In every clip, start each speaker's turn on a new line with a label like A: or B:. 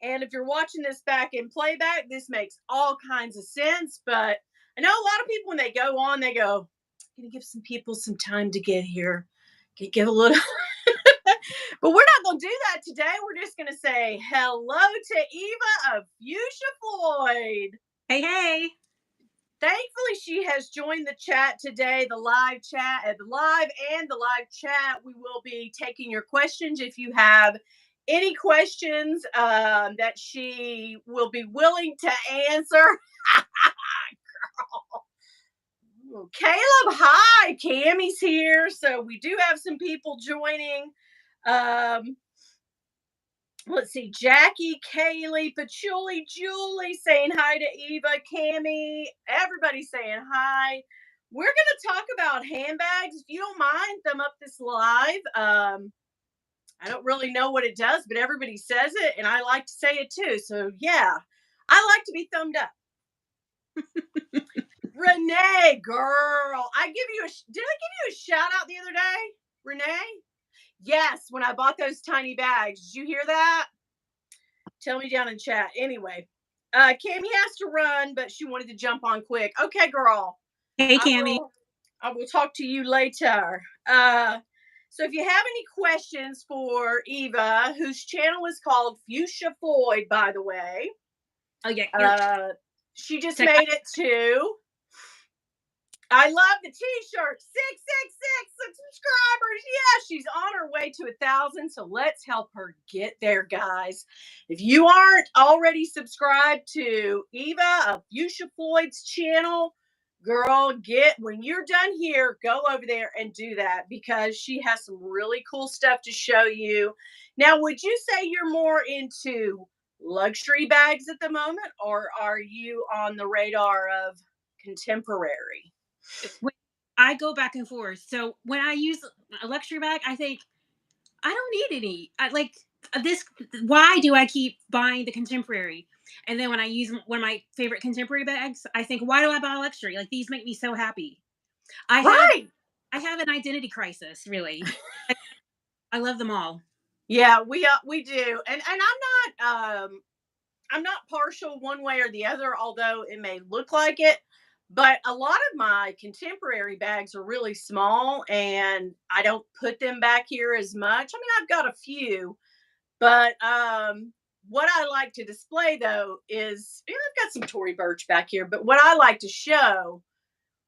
A: And if you're watching this back in playback, this makes all kinds of sense. But I know a lot of people, when they go on, they go, "Gonna give some people some time to get here. Give a little." But we're not going to do that today. We're just going to say hello to Eva of Fuchsia Floyd.
B: Hey, hey.
A: Thankfully, she has joined the chat today, the live chat, the live and the live chat. We will be taking your questions. If you have any questions that she will be willing to answer. Girl. Caleb, hi. Cammie's here. So we do have some people joining. Let's see, Jackie, Kaylee, Patchouli, Julie saying hi to Eva, Cammie, everybody saying hi. We're going to talk about handbags. If you don't mind, thumb up this live. I don't really know what it does, but everybody says it, and I like to say it too. So, yeah, I like to be thumbed up. Renee, girl, did I give you a shout out the other day, Renee? Yes, when I bought those tiny bags. Did you hear that? Tell me down in chat. Anyway, Cammie has to run, but she wanted to jump on quick. Okay, girl.
B: Hey, Cammie.
A: I will talk to you later. So if you have any questions for Eva, whose channel is called Fuchsia Floyd, by the way.
B: Oh, yeah.
A: She just made it too. I love the t-shirt. 666 subscribers. Yeah, she's on her way to 1,000. So let's help her get there, guys. If you aren't already subscribed to Eva of Fuchsia Floyd's channel, girl, when you're done here, go over there and do that, because she has some really cool stuff to show you. Now, would you say you're more into luxury bags at the moment, or are you on the radar of contemporary?
B: I go back and forth. So when I use a luxury bag, I think I don't need any. I like this. Why do I keep buying the contemporary? And then when I use one of my favorite contemporary bags, I think, why do I buy luxury? Like, these make me so happy. I have an identity crisis, really. I love them all.
A: Yeah, we do. And I'm not partial one way or the other, although it may look like it. But a lot of my contemporary bags are really small, and I don't put them back here as much. I mean, I've got a few, but what I like to display, though, is, I've got some Tory Burch back here, but what I like to show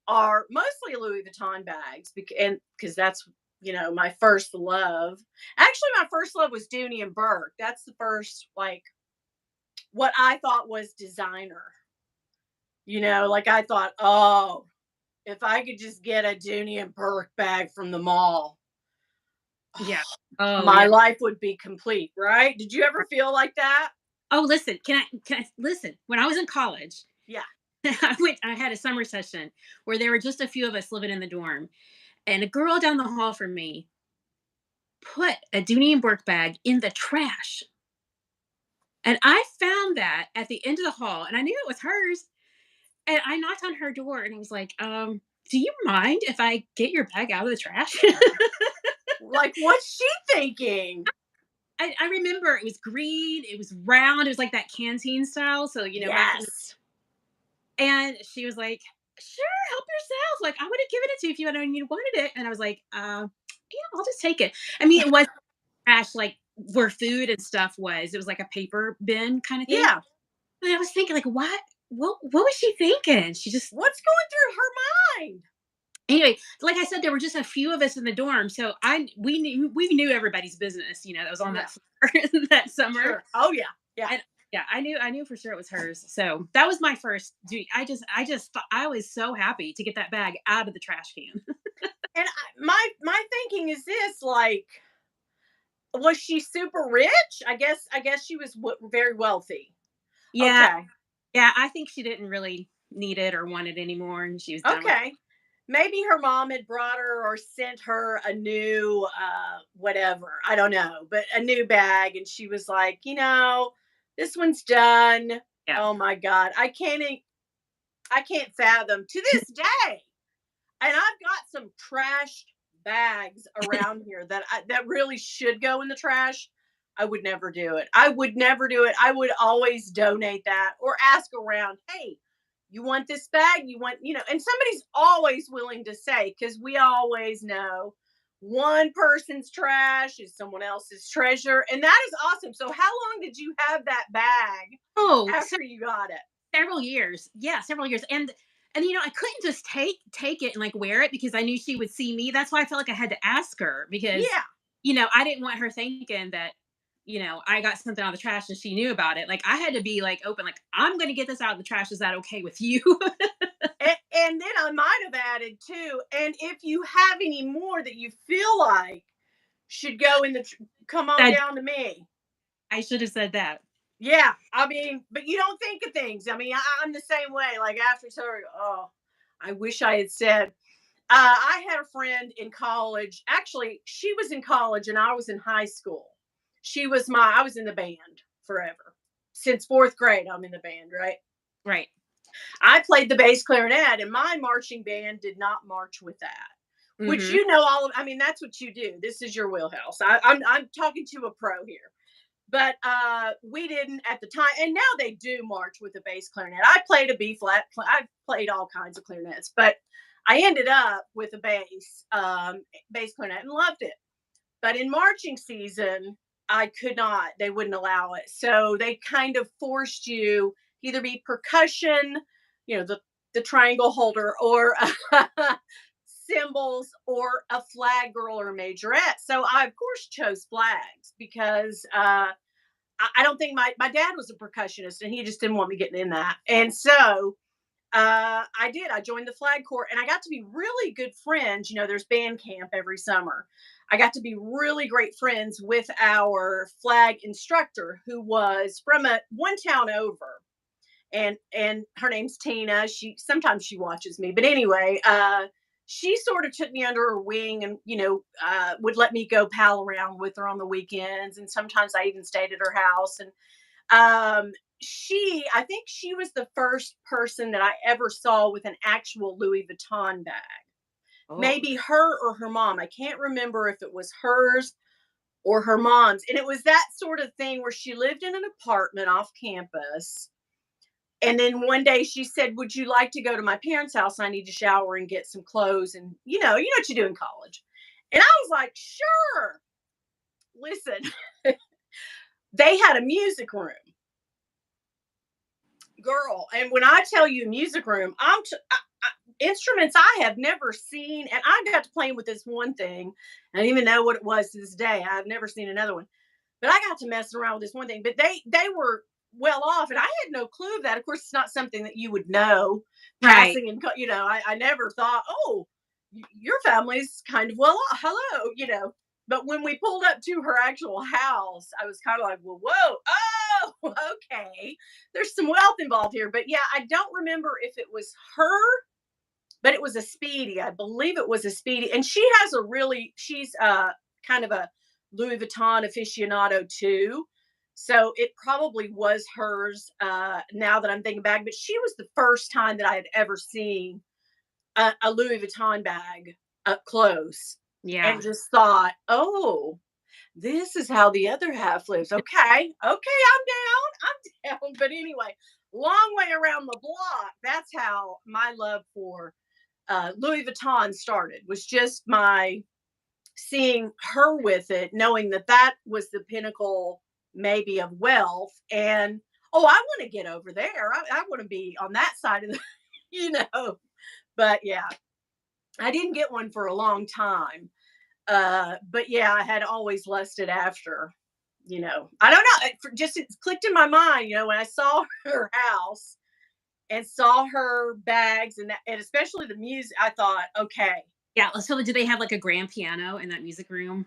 A: are mostly Louis Vuitton bags, because that's, my first love. Actually, my first love was Dooney and Bourke. That's the first, like, what I thought was designer. Like, I thought, oh, if I could just get a Dooney and Bourke bag from the mall,
B: yeah,
A: my life would be complete, right? Did you ever feel like that?
B: Oh, listen, can I listen? When I was in college,
A: yeah,
B: I had a summer session where there were just a few of us living in the dorm, and a girl down the hall from me put a Dooney and Bourke bag in the trash. And I found that at the end of the hall, and I knew it was hers. And I knocked on her door, and I was like, do you mind if I get your bag out of the trash?
A: Like, what's she thinking?
B: I remember it was green, it was round, it was like that canteen style. So,
A: yes.
B: And she was like, sure, help yourself. Like, I would have given it to you if you had known you wanted it. And I was like, yeah, I'll just take it. I mean, it was trash, like where food and stuff was. It was like a paper bin kind of thing.
A: Yeah.
B: And I was thinking, like, what was she thinking? She just,
A: what's going through her mind?
B: Anyway, like I said, there were just a few of us in the dorm, so we knew everybody's business. That was on that floor that summer.
A: Sure. Oh yeah, yeah,
B: and, yeah. I knew for sure it was hers. So that was my first duty. I was so happy to get that bag out of the trash can.
A: And my thinking is this: like, was she super rich? I guess she was very wealthy.
B: Yeah,
A: okay.
B: Yeah. I think she didn't really need it or want it anymore, and she was done with it.
A: Maybe her mom had brought her or sent her a new whatever, I don't know, but a new bag, and she was like, this one's done. Yeah. Oh my God, I can't fathom to this day. And I've got some trashed bags around here that really should go in the trash. I would never do it. I would never do it. I would always donate that or ask around, hey, you want this bag? You want, and somebody's always willing to say, because we always know one person's trash is someone else's treasure. And that is awesome. So, how long did you have that bag
B: Oh,
A: after you got it?
B: several years. Yeah, several years. And I couldn't just take it and like wear it because I knew she would see me. That's why I felt like I had to ask her because
A: Yeah.
B: I didn't want her thinking that I got something out of the trash and she knew about it. Like I had to be like open, like I'm going to get this out of the trash. Is that okay with you?
A: And then I might have added too, and if you have any more that you feel like should go in the, come on
B: That
A: down to me.
B: I should have said that.
A: Yeah, I mean, but you don't think of things. I mean, I'm the same way. Like after sorry, oh, I wish I had said. I had a friend in college. Actually, she was in college and I was in high school. I was in the band forever. Since fourth grade, I'm in the band, right?
B: Right.
A: I played the bass clarinet, and my marching band did not march with that. Which
B: Mhm.
A: I mean, that's what you do. This is your wheelhouse. I'm talking to a pro here. But we didn't at the time, and now they do march with a bass clarinet. I played a B flat. I played all kinds of clarinets, but I ended up with a bass clarinet, and loved it. But in marching season, I could not. They wouldn't allow it, so they kind of forced you either be percussion, the triangle holder, or cymbals, or a flag girl or a majorette. So I of course chose flags because I don't think my dad was a percussionist and he just didn't want me getting in that. And so I did. I joined the flag corps and I got to be really good friends. There's band camp every summer. I got to be really great friends with our flag instructor who was from one town over. And her name's Tina. Sometimes she watches me, but anyway, she sort of took me under her wing and would let me go pal around with her on the weekends, and sometimes I even stayed at her house. And I think she was the first person that I ever saw with an actual Louis Vuitton bag.
B: Oh.
A: Maybe her or her mom. I can't remember if it was hers or her mom's. And it was that sort of thing where she lived in an apartment off campus. And then one day she said, "Would you like to go to my parents' house? I need to shower and get some clothes." And what you do in college. And I was like, "Sure." Listen, they had a music room, girl. And when I tell you music room, instruments I have never seen. And I got to playing with this one thing. I don't even know what it was to this day. I've never seen another one. But I got to mess around with this one thing. But they were well off, and I had no clue of that. Of course, it's not something that you would know
B: Right.
A: passing, and I never thought, oh, your family's kind of well off. Hello. But when we pulled up to her actual house, I was kind of like, well, whoa, oh, okay. There's some wealth involved here. But yeah, I don't remember if it was her, but it was a Speedy. I believe it was a Speedy. And she's kind of a Louis Vuitton aficionado too. So it probably was hers, now that I'm thinking back. But she was the first time that I had ever seen a Louis Vuitton bag up close, and
B: Yeah.
A: just thought, oh, this is how the other half lives. Okay. Okay. I'm down. I'm down. But anyway, long way around the block. That's how my love for Louis Vuitton started, was just my seeing her with it, knowing that that was the pinnacle maybe of wealth. And oh, I want to get over there. I want to be on that side of the, you know. But yeah, I didn't get one for a long time. But yeah, I had always lusted after. I don't know. It clicked in my mind. When I saw her house and saw her bags, and especially the music, I thought, okay.
B: Yeah. So do they have like a grand piano in that music room?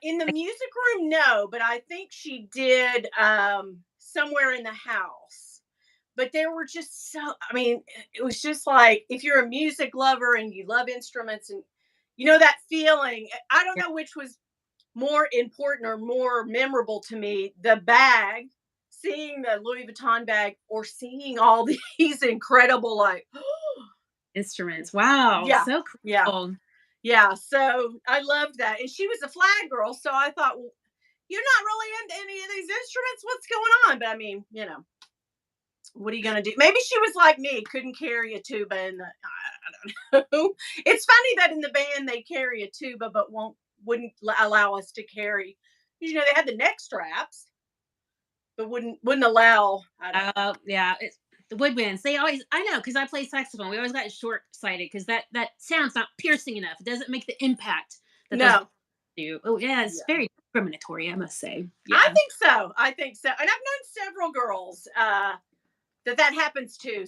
A: In the
B: Like,
A: music room, no, but I think she did somewhere in the house. But there were just I mean, it was just like, if you're a music lover and you love instruments, and that feeling, I don't
B: yeah.
A: know which was more important or more memorable to me, the bag, seeing the Louis Vuitton bag, or seeing all these incredible, like,
B: Instruments. Wow.
A: yeah,
B: So
A: yeah.
B: cool.
A: Yeah, so I loved that. And she was a flag girl, so I thought, well, you're not really into any of these instruments. What's going on? But I mean, what are you gonna do? Maybe she was like me, couldn't carry a tuba in the. I don't know. It's funny that in the band they carry a tuba, but wouldn't allow us to carry. They had the neck straps, but wouldn't allow. I don't know.
B: Yeah, it's the woodwinds. They always, I know, because I play saxophone. We always got short sighted because that sound's not piercing enough. It doesn't make the impact that those
A: No,
B: do. Oh yeah, it's
A: yeah,
B: very discriminatory, I must say.
A: I
B: Yeah,
A: think so. I think so, and I've known several girls that happens to.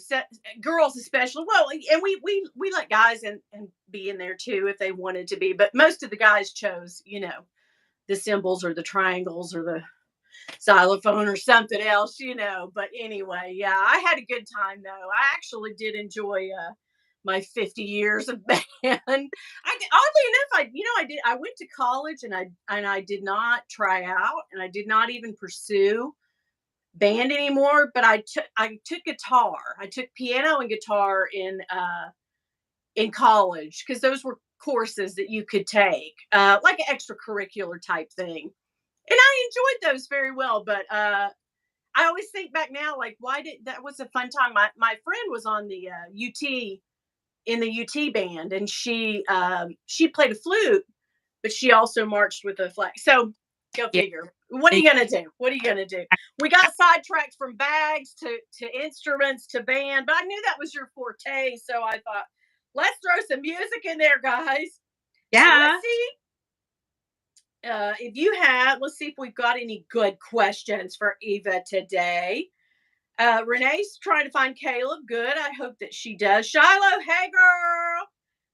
A: Girls especially. Well, and we let guys and be in there too if they wanted to be, but most of the guys chose, the symbols or the triangles or the xylophone or something else. But anyway, yeah, I had a good time though. I actually did enjoy my 50 years of band. Oddly enough, I went to college and I did not try out and I did not even pursue band anymore, but I took guitar. I took piano and guitar in college because those were courses that you could take, like an extracurricular type thing. And I enjoyed those very well, but I always think back now, like, why did that was a fun time. My friend was on the UT in the UT band, and she played a flute, but she also marched with a flag. So go
B: yeah.
A: figure. What are you gonna do? What are you gonna do? We got sidetracked from bags to instruments to band, but I knew that was your forte, so I thought, let's throw some music in there, guys. So let's
B: Yeah.
A: see if let's see if we've got any good questions for Eva today. Renee's trying to find Caleb. Good. I hope that she does. Shiloh, hey girl.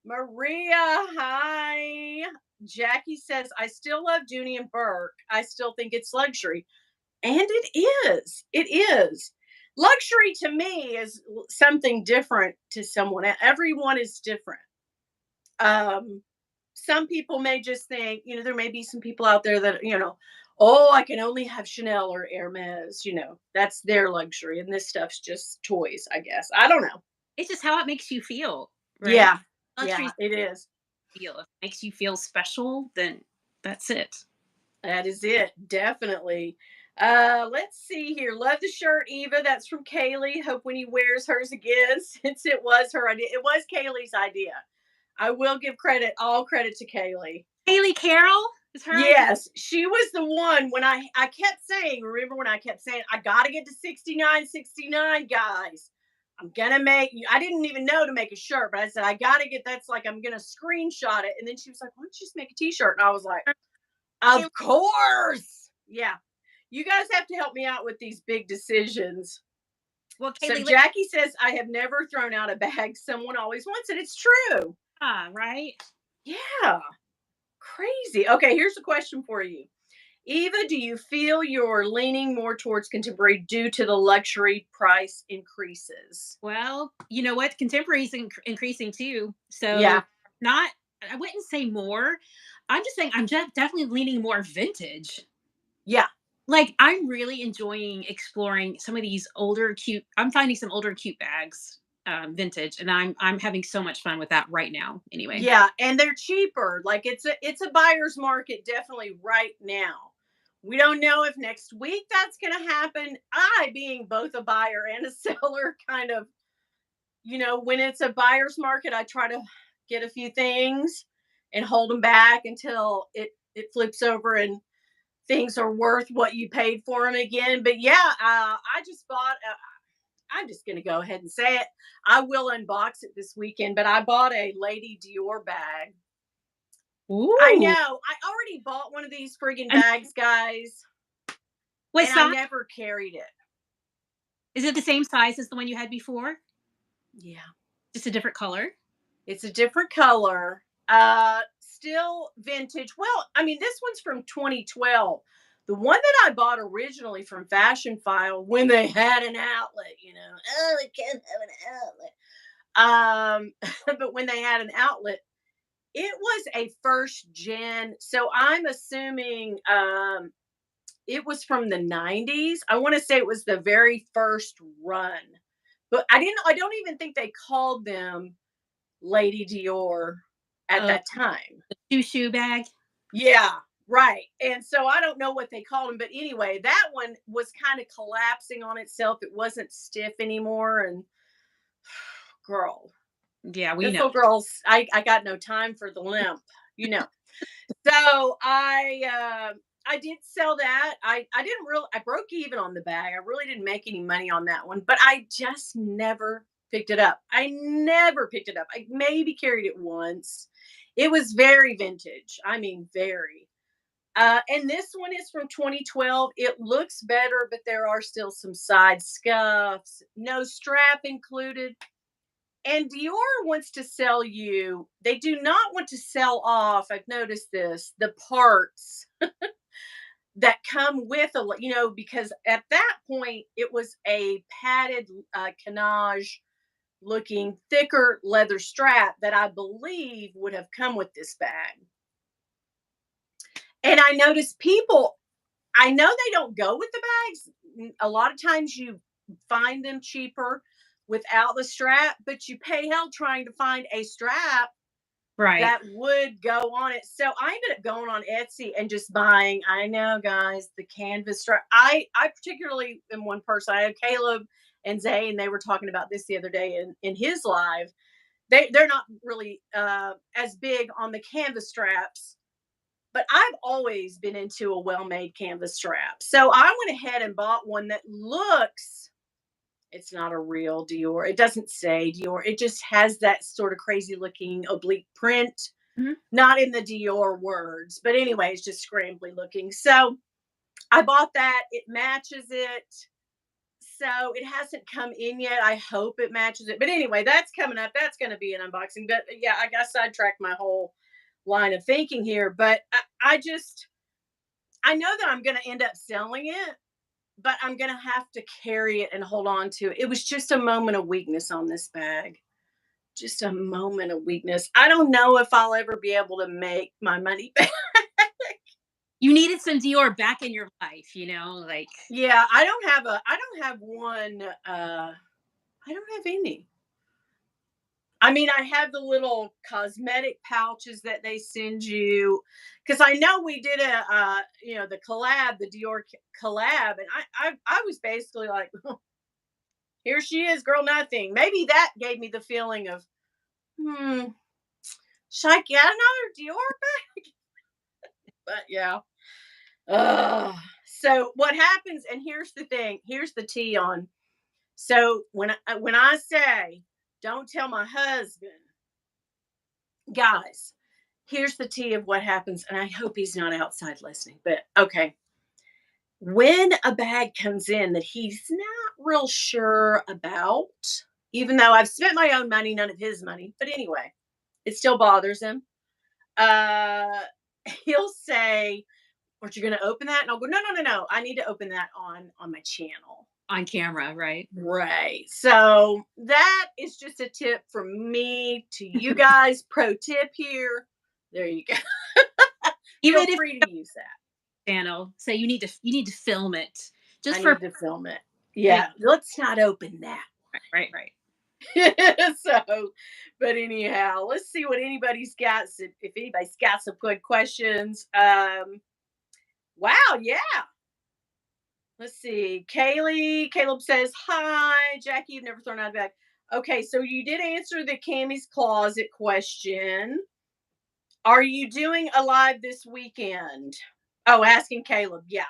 A: Maria, hi. Jackie says, I still love Dooney and Burke. I still think it's luxury. And it is. It is. Luxury to me is something different to someone. Everyone is different. Um, some people may just think, there may be some people out there that, oh, I can only have Chanel or Hermes, that's their luxury. And this stuff's just toys, I guess. I don't know.
B: It's just how it makes you feel, right?
A: Yeah.
B: Luxury
A: Yeah, it is.
B: feel. If it makes you feel special, then that's it.
A: That is it. Definitely. Let's see here. Love the shirt, Eva. That's from Kaylee. Hope when he wears hers again, since it was her idea. It was Kaylee's idea. I will give all credit to Kaylee.
B: Haley Carroll is her idea.
A: Yes, she was the one when I kept saying, remember when I kept saying, I got to get to 69, guys. I'm going to I didn't even know to make a shirt, but I said, I got to get, that's like, I'm going to screenshot it. And then she was like, why don't you just make a t-shirt? And I was like, of course. Yeah. You guys have to help me out with these big decisions.
B: Well,
A: So
B: Kaylee,
A: Jackie says, I have never thrown out a bag. Someone always wants it. It's true.
B: right?
A: Yeah. Crazy. Okay, here's a question for you. Eva, do you feel you're leaning more towards contemporary due to the luxury price increases?
B: Well, you know what? Contemporary's increasing too. So
A: Yeah.
B: not, I wouldn't say more. I'm just saying I'm just definitely leaning more vintage.
A: Yeah.
B: Like I'm really enjoying exploring some of these older cute. I'm finding some older cute bags, vintage, and I'm having so much fun with that right now. Anyway,
A: Yeah, and they're cheaper. Like it's a buyer's market definitely right now. We don't know if next week that's going to happen. I being both a buyer and a seller kind of, when it's a buyer's market, I try to get a few things and hold them back until it flips over and things are worth what you paid for them again. But yeah, I just bought. I'm just going to go ahead and say it. I will unbox it this weekend, but I bought a Lady Dior bag. I know.
B: ooh,
A: I already bought one of these friggin'
B: and
A: bags, guys,
B: what
A: and I
B: size?
A: never carried it.
B: Is it the same size as the one you had before?
A: Yeah,
B: Just a different color?
A: it's a different color. Still vintage. Well, I mean, this one's from 2012. The one that I bought originally from Fashion File when they had an outlet. Oh, they can't have an outlet. But when they had an outlet, it was a first gen. So I'm assuming it was from the 90s. I want to say it was the very first run. But I don't even think they called them Lady Dior at
B: Uh,
A: that time.
B: the shoe bag.
A: Yeah. Right. And so I don't know what they called them, but anyway, that one was kind of collapsing on itself. It wasn't stiff anymore. And girl,
B: Yeah, we
A: this
B: know.
A: little girl's, I got no time for the limp, you know. So I did sell that. I didn't really, I broke even on the bag. I really didn't make any money on that one, but I just never picked it up. I never picked it up. I maybe carried it once. It was very vintage. I mean, very. And this one is from 2012. It looks better, but there are still some side scuffs. No strap included. And Dior wants to sell you, they do not want to sell off, I've noticed this, the parts that come with because at that point it was a padded canage looking thicker leather strap that I believe would have come with this bag. And I noticed people, I know they don't go with the bags. A lot of times you find them cheaper without the strap, but you pay hell trying to find a strap
B: Right.
A: that would go on it. So I ended up going on Etsy and just buying, I know guys, the canvas strap. I particularly am one person. I have Caleb and Zay, and they were talking about this the other day in his live. They're not really as big on the canvas straps, but I've always been into a well-made canvas strap. So I went ahead and bought one that looks, it's not a real Dior. It doesn't say Dior. It just has that sort of crazy looking oblique print,
B: Mhm.
A: not in the Dior words, but anyway, it's just scrambly looking. So I bought that. It matches it. So it hasn't come in yet. I hope it matches it. But anyway, that's coming up. That's going to be an unboxing. But yeah, I got sidetracked my whole line of thinking here. But I know that I'm going to end up selling it, but I'm going to have to carry it and hold on to it. It was just a moment of weakness on this bag. Just a moment of weakness. I don't know if I'll ever be able to make my money back.
B: You needed some Dior back in your life, you know, like
A: Yeah, I don't have one I don't have any. I mean, I have the little cosmetic pouches that they send you because I know we did the collab, the Dior collab, and I was basically like, here she is, girl, nothing. Maybe that gave me the feeling of, hmm, should I get another Dior bag? But yeah. So what happens, and here's the thing, here's the tea on. So when I say don't tell my husband, guys, here's the tea of what happens, and I hope he's not outside listening. But okay, when a bag comes in that he's not real sure about, even though I've spent my own money, none of his money, but anyway, it still bothers him. Uh, he'll say, "Aren't you going to open that?" And I'll go, "No, no, no, no. I need to open that on my channel."
B: on camera, right?
A: Right. So that is just a tip from me to you guys. Pro tip here. There you go. Feel
B: Even if
A: free to use that.
B: channel, say you need to film it
A: I
B: just for
A: need to film it.
B: like,
A: Yeah. Let's not open that.
B: right.
A: So, but anyhow, let's see what anybody's got. If anybody's got some good questions. Wow. Yeah. Let's see. Caleb says, "Hi, Jackie, you've never thrown out a bag." Okay, so you did answer the Cammy's Closet question. Are you doing a live this weekend? Oh, asking Caleb. Yeah.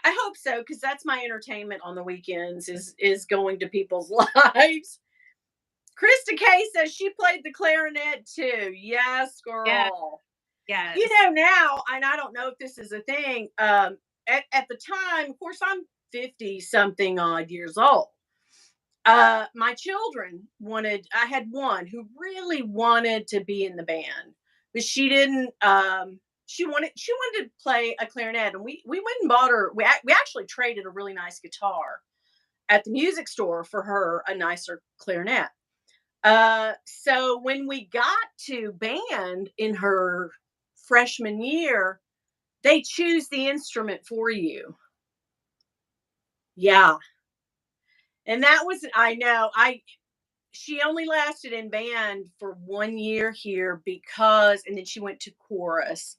A: I hope so, because that's my entertainment on the weekends is going to people's lives. Krista K says she played the clarinet too. Yes,
B: Yeah,
A: girl. You
B: yes.
A: know, now, and I don't know if this is a thing, at the time, of course, I'm 50 something odd years old. My children wanted, I had one who really wanted to be in the band, but she didn't, she wanted to play a clarinet, and we went and bought her, we actually traded a really nice guitar at the music store for her a nicer clarinet. So when we got to band in her freshman year, they choose the instrument for you. Yeah. And that was, I know, she only lasted in band for 1 year here because, and then she went to chorus.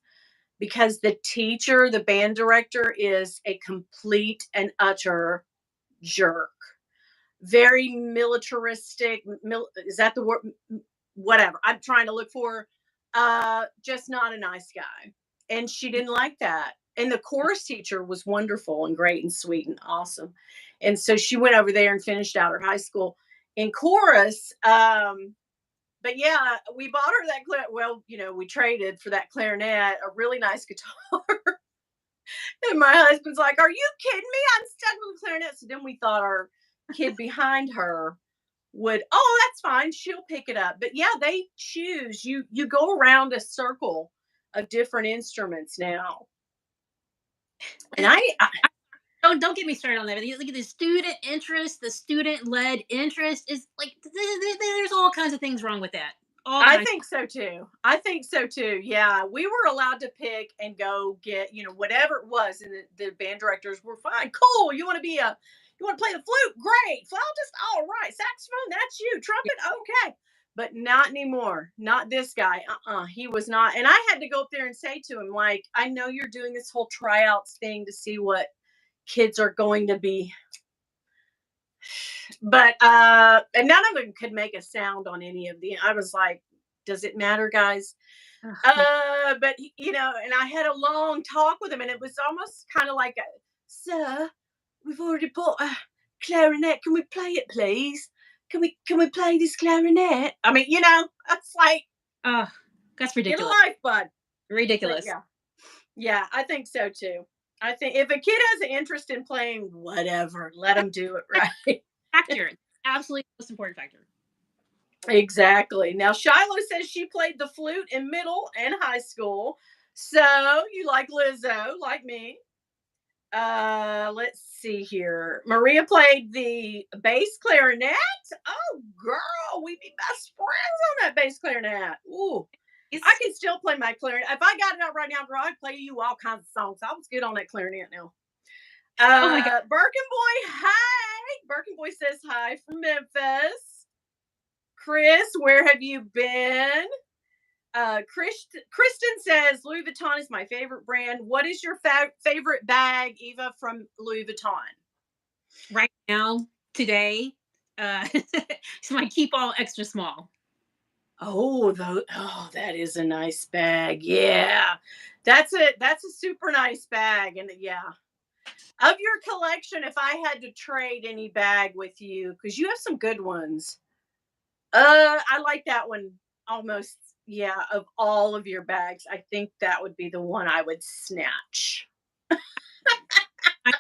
A: because the teacher, the band director, is a complete and utter jerk. Very militaristic. Is that the word? Whatever. I'm trying to look for. Just not a nice guy. And she didn't like that. And the chorus teacher was wonderful and great and sweet and awesome. And so she went over there and finished out her high school in chorus. But yeah, we bought her that well, we traded for that clarinet, a really nice guitar. And my husband's like, "Are you kidding me? I'm stuck with the clarinet." So then we thought our kid behind her would, "Oh, that's fine. She'll pick it up." But yeah, they choose. You go around a circle of different instruments now. And I
B: Don't get me started on that. But look at the student interest, the student led interest is like there's all kinds of things wrong with that. All
A: I
B: kinds.
A: think so too. I think so too. Yeah, we were allowed to pick and go get, whatever it was, and the band directors were fine. Cool. You want to play the flute? Great. Flautist? All right. Saxophone? That's you. Trumpet? Okay. But not anymore. Not this guy. He was not. And I had to go up there and say to him, like, I know you're doing this whole tryouts thing to see what kids are going to be, but and none of them could make a sound on any of the. I was like, does it matter, guys?
B: Ugh,
A: But and I had a long talk with him, and it was almost kind of like, "Sir, we've already bought a clarinet. Can we play it, please? Can we play this clarinet?" I mean, that's like,
B: ugh, that's
A: get a
B: ridiculous.
A: life, bud. But
B: Ridiculous.
A: yeah, I think so too. I think if a kid has an interest in playing whatever, let them do it right.
B: Factor. Absolutely the most important factor.
A: Exactly. Now, Shiloh says she played the flute in middle and high school. So you like Lizzo, like me. Let's see here. Maria played the bass clarinet. Oh, girl, we be best friends on that bass clarinet. Ooh, I
B: It's,
A: can still play my clarinet. If I got it out right now, girl, I'd play you all kinds of songs. I was good on that clarinet now.
B: oh my god.
A: Birkin Boy, hi. Birkin Boy says hi from Memphis. Chris, where have you been? Kristen says Louis Vuitton is my favorite brand. What is your favorite bag, Eva, from Louis Vuitton?
B: Right now, today, it's my keep all extra small.
A: Oh, that is a nice bag. Yeah, that's a super nice bag, and yeah, of your collection. If I had to trade any bag with you, because you have some good ones, I like that one almost. Yeah, of all of your bags, I think that would be the one I would snatch.
B: I,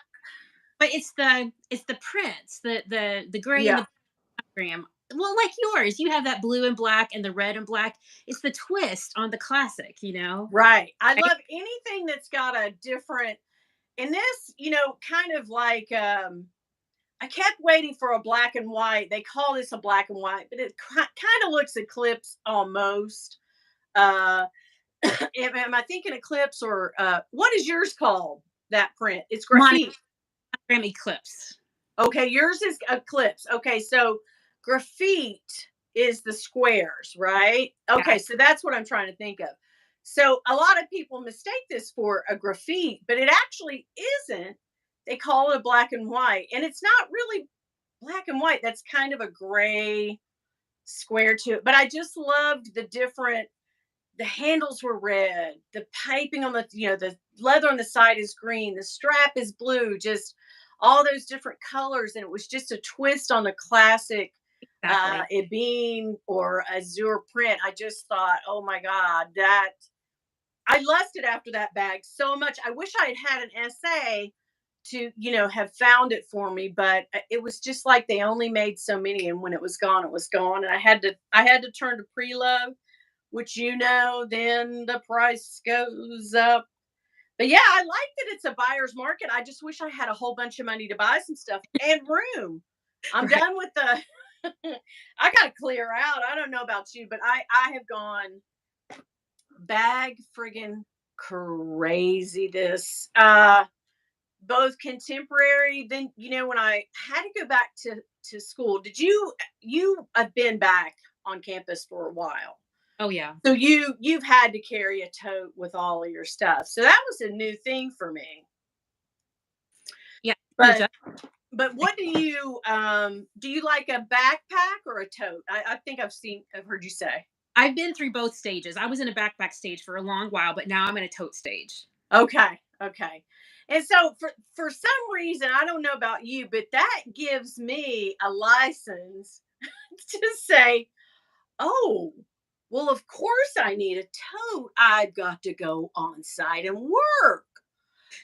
B: but it's the prints, the gray and
A: Yeah,
B: the gram. Well, like yours, you have that blue and black and the red and black. It's the twist on the classic, you know.
A: right. I
B: Right?
A: love anything that's got a different. In this, kind of like I kept waiting for a black and white. They call this a black and white, but it kind of looks eclipse almost. Uh, am I thinking eclipse or what is yours called? That print? It's graphite.
B: Monogram eclipse.
A: Okay, yours is eclipse. Okay, so graphite is the squares, right?
B: Yeah.
A: Okay, so that's what I'm trying to think of. So a lot of people mistake this for a graphite, but it actually isn't. They call it a black and white, and it's not really black and white. That's kind of a gray square to it. But I just loved the different. The handles were red. The piping on the leather on the side is green. The strap is blue. Just all those different colors, and it was just a twist on the classic
B: Exactly.
A: Ebene or Azure print. I just thought, oh my god, that I lusted after that bag so much. I wish I had had an essay to have found it for me, but it was just like they only made so many, and when it was gone, it was gone, and I had to turn to pre-love, which then the price goes up. But yeah, I like that it's a buyer's market. I just wish I had a whole bunch of money to buy some stuff and room. I'm
B: Right.
A: done with the I got to clear out. I don't know about you, but I have gone bag friggin' crazy this both contemporary, then when I had to go back to school. Did you have been back on campus for a while?
B: Oh yeah.
A: So you've had to carry a tote with all of your stuff. So that was a new thing for me.
B: Yeah.
A: But what do you like a backpack or a tote? I think I've heard you say.
B: I've been through both stages. I was in a backpack stage for a long while, but now I'm in a tote stage.
A: Okay, okay. And so for some reason, I don't know about you, but that gives me a license to say, "Oh, well, of course I need a tote. I've got to go on site and work.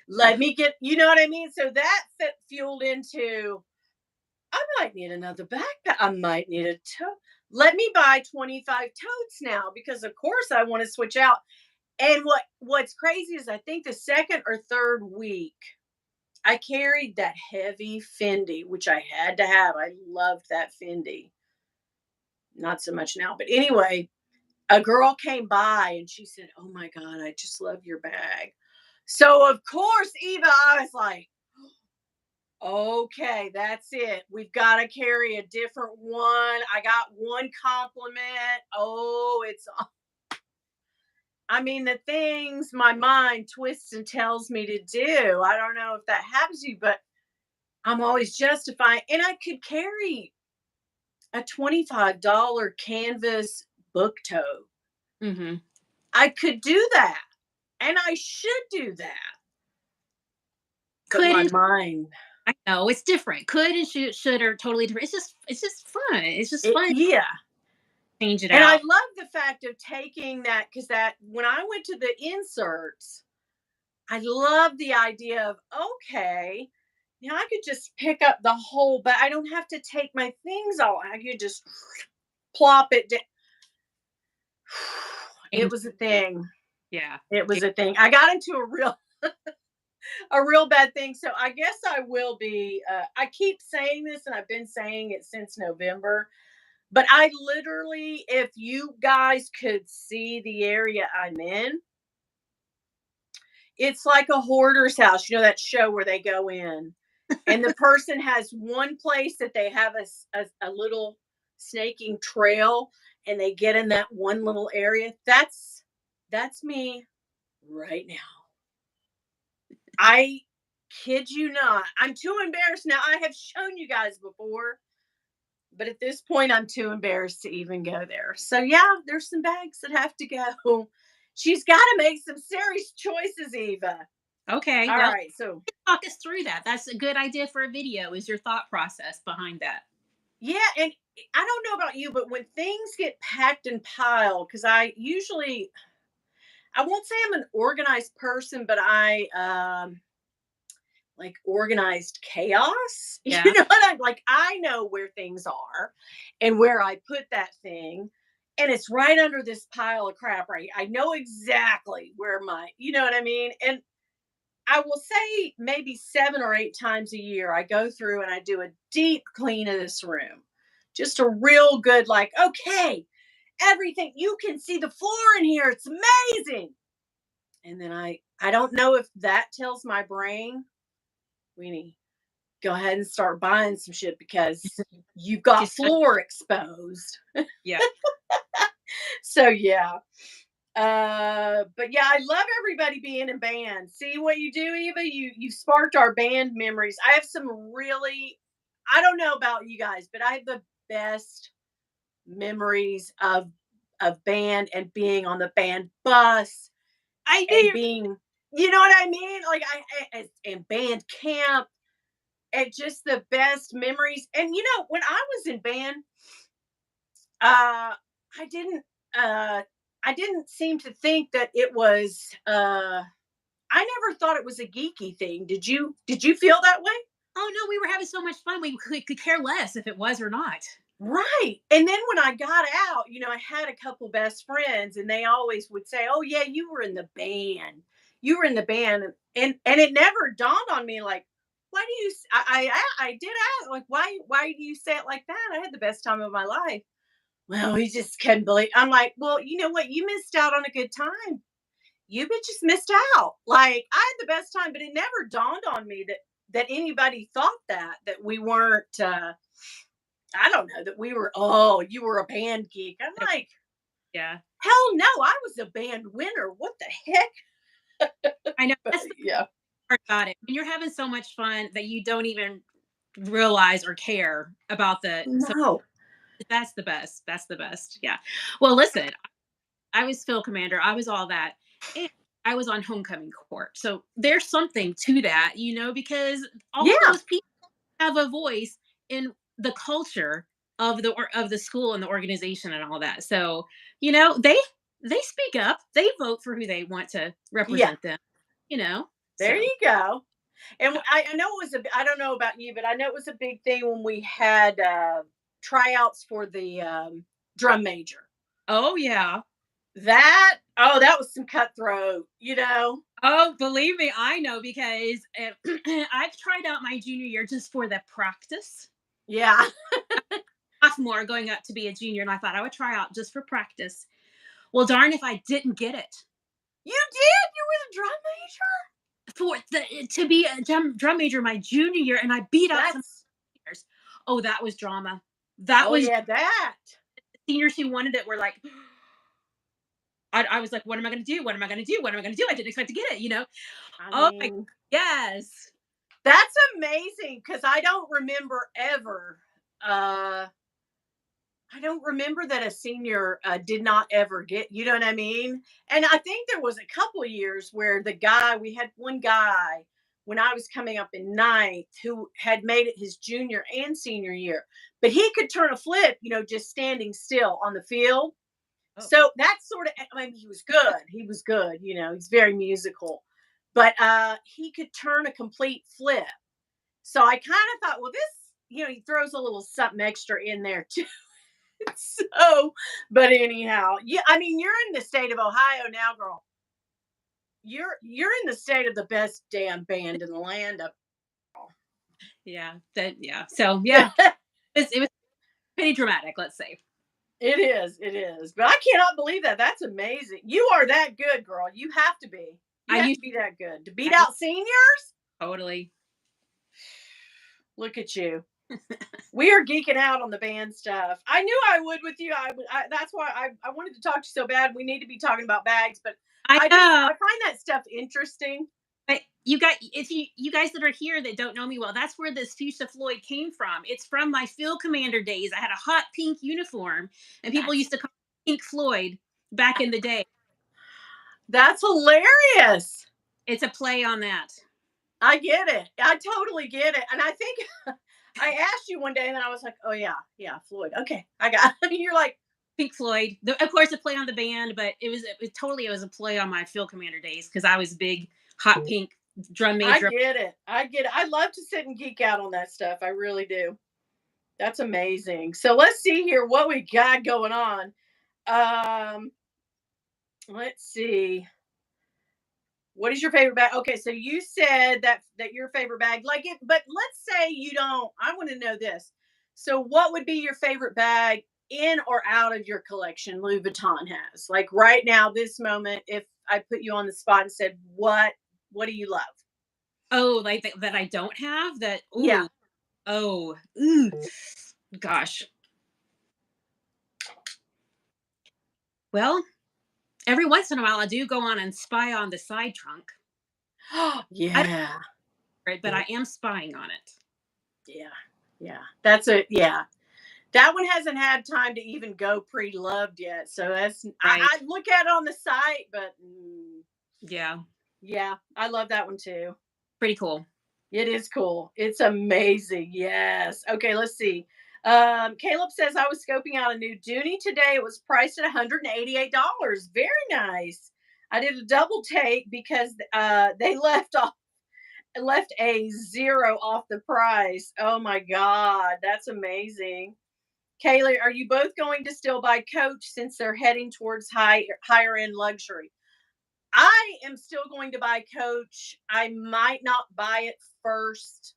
A: Let me get, you know what I mean?" So that fueled into, I might need another backpack. I might need a tote. Let me buy 25 totes now because of course I want to switch out. And what's crazy is I think the second or third week I carried that heavy Fendi, which I had to have. I loved that Fendi. Not so much now, but anyway, a girl came by and she said, "Oh my God, I just love your bag." So of course, Eva, I was like, "Okay, that's it. We've got to carry a different one." I got one compliment. Oh, I mean, the things my mind twists and tells me to do. I don't know if that happens to you, but I'm always justifying. And I could carry a $25 canvas book tote.
B: Hmm.
A: I could do that. And I should do that. But
B: Could
A: my
B: and
A: mind,
B: I know it's different. Could and should are totally different. It's just fun. It's just fun to
A: yeah.
B: change it
A: And I
B: out.
A: love the fact of taking that because that when I went to the inserts, I love the idea of, okay, now I could just pick up the whole, but I don't have to take my things all. I could just plop it down. It
B: Change.
A: was a thing.
B: Yeah.
A: It was a thing. I got into a real bad thing. So I guess I will be. I keep saying this, and I've been saying it since November. But I literally, if you guys could see the area I'm in, it's like a hoarder's house. You know that show where they go in, and the person has one place that they have a little snaking trail, and they get in that one little area. That's me right now. I kid you not. I'm too embarrassed now. I have shown you guys before, but at this point, I'm too embarrassed to even go there. So, yeah, there's some bags that have to go. She's got to make some serious choices, Eva.
B: Okay.
A: All
B: Well,
A: right. So,
B: talk us through that. That's a good idea for a video. Is your thought process behind that?
A: yeah. And I don't know about you, but when things get packed and piled, because I won't say I'm an organized person, but like organized chaos. You
B: Yeah.
A: know what I'm like? I know where things are and where I put that thing. And it's right under this pile of crap, right? I know exactly where you know what I mean? And I will say maybe 7 or 8 times a year, I go through and I do a deep clean of this room. Just a real good, like, okay, everything, you can see the floor in here. It's amazing. And then I don't know if that tells my brain, Weenie, go ahead and start buying some shit because you've got
B: Just
A: floor exposed.
B: yeah.
A: So yeah. But yeah, I love everybody being in band. See what you do, Eva? You sparked our band memories. I have some really, I don't know about you guys, but I have the best memories of band and being on the band bus
B: I knew
A: and
B: you.
A: being, you know what I mean? Like and band camp and just the best memories. And you know, when I was in band, I didn't uh I didn't seem to think that it was I never thought it was a geeky thing. Did you feel that way?
B: Oh no, we were having so much fun. We could care less if it was or not.
A: Right. And then when I got out, I had a couple best friends and they always would say, "Oh yeah, you were in the band. You were in the band." And it never dawned on me like, why do you I did ask like why do you say it like that? I had the best time of my life. Well, we just couldn't believe. I'm like, well, you know what? You missed out on a good time. You bitches missed out. Like I had the best time, but it never dawned on me that anybody thought that we weren't. I don't know that we were. Oh, you were a band geek. I'm like,
B: Yeah.
A: Hell no, I was a band winner. What the heck?
B: I know
A: But
B: that's the
A: yeah.
B: part about it. When you're having so much fun that you don't even realize or care about the so
A: No.
B: that's the best. That's the best. Yeah. Well, listen, I was field commander. I was all that. And I was on homecoming court. So there's something to that, because all
A: Yeah.
B: those people have a voice in the culture of the school and the organization and all that. So, they speak up. They vote for who they want to
A: Yeah.
B: represent them, you know.
A: There
B: So,
A: you go. And
B: yeah.
A: I know it was I don't know about you, but I know it was a big thing when we had tryouts for the drum major.
B: Oh yeah.
A: That was some cutthroat.
B: Oh, believe me, I know because I've tried out my junior year just for the practice.
A: Yeah.
B: Sophomore going up to be a junior, and I thought I would try out just for practice. Well, darn if I didn't get it.
A: You did? You were the drum major?
B: For to be a drum major my junior year, and I beat out some
A: That's
B: seniors. Oh, that was drama. That
A: oh
B: was
A: yeah, that.
B: seniors who wanted it were like, I was like, what am I going to do? What am I going to do? What am I going to do? I didn't expect to get it.
A: I
B: Oh my,
A: mean,
B: yes.
A: that's amazing because uh I don't remember that a senior did not ever get, you know what I mean? And I think there was a couple of years where we had one guy when I was coming up in ninth who had made it his junior and senior year, but he could turn a flip, just standing still on the field.
B: Oh,
A: So that's sort of, I mean, he was good. He was good, he's very musical, but he could turn a complete flip. So I kind of thought, well, this, he throws a little something extra in there too. So, but anyhow, yeah, I mean, you're in the state of Ohio now, girl. You're in the state of the best damn band in the land of.
B: yeah. Yeah. So yeah, it was pretty dramatic. Let's say.
A: It is. But I cannot believe that. That's amazing. You are that good, girl. You have to be.
B: I
A: You have to
B: used
A: be that good to beat
B: I
A: out seniors.
B: totally.
A: Look at you. We are geeking out on the band stuff. I knew I would with you. That's why I wanted to talk to you so bad. We need to be talking about bags, but
B: I know.
A: I find that stuff interesting.
B: But if you guys that are here that don't know me well, that's where this Fuchsia Floyd came from. It's from my field commander days. I had a hot pink uniform, and people
A: That's
B: used to call me Pink Floyd back in the day.
A: that's hilarious.
B: It's a play on that.
A: I get it. I totally get it. And I think I asked you one day, and then I was like, "Oh yeah, yeah, Floyd. Okay, I got." You're like,
B: Pink Floyd, of course, a play on the band, but it was a play on my field commander days because I was big hot pink drum
A: I
B: major.
A: get it. I get it. I love to sit and geek out on that stuff. I really do. That's amazing. So let's see here what we got going on. Um, let's see. What is your favorite bag? Okay, so you said that your favorite bag, like it, but let's say you don't. I want to know this. So, what would be your favorite bag in or out of your collection? Louis Vuitton has, like right now, this moment. If I put you on the spot and said, what do you love?
B: Oh, like that I don't have that.
A: Yeah,
B: Ooh, oh, ooh, gosh. Well, every once in a while, I do go on and spy on the side trunk. I don't
A: yeah,
B: know it, but I am spying on it.
A: yeah, yeah. That's it. Yeah, that one hasn't had time to even go pre-loved yet. So that's
B: Right.
A: I look at it on the site, but
B: Yeah.
A: yeah, I love that one too.
B: Pretty cool.
A: It is cool. It's amazing. Yes. Okay, let's see. Caleb says I was scoping out a new Dooney today. It was priced at $188. Very nice. I did a double take because they left a zero off the price. Oh my god, that's amazing. Kaylee, are you both going to still buy Coach since they're heading towards higher end luxury? I am still going to buy Coach. I might not buy it first.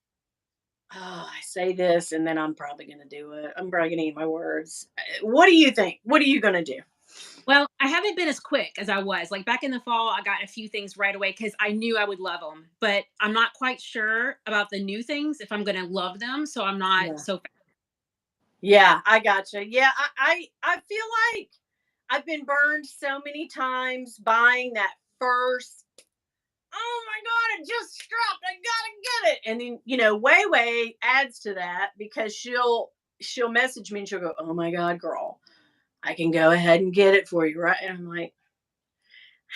A: Oh, I say this and then I'm probably going to do it. I'm probably going to eat my words. What do you think? What are you going to do?
B: Well, I haven't been as quick as I was. Like back in the fall, I got a few things right away because I knew I would love them. But I'm not quite sure about the new things if I'm going to love them. So I'm not
A: Yeah.
B: so.
A: Yeah, I gotcha. Yeah, I feel like I've been burned so many times buying that first. Oh my god, it just dropped. I gotta get it. And then, Way adds to that because she'll message me and she'll go, "Oh my god, girl, I can go ahead and get it for you, right?" And I'm like,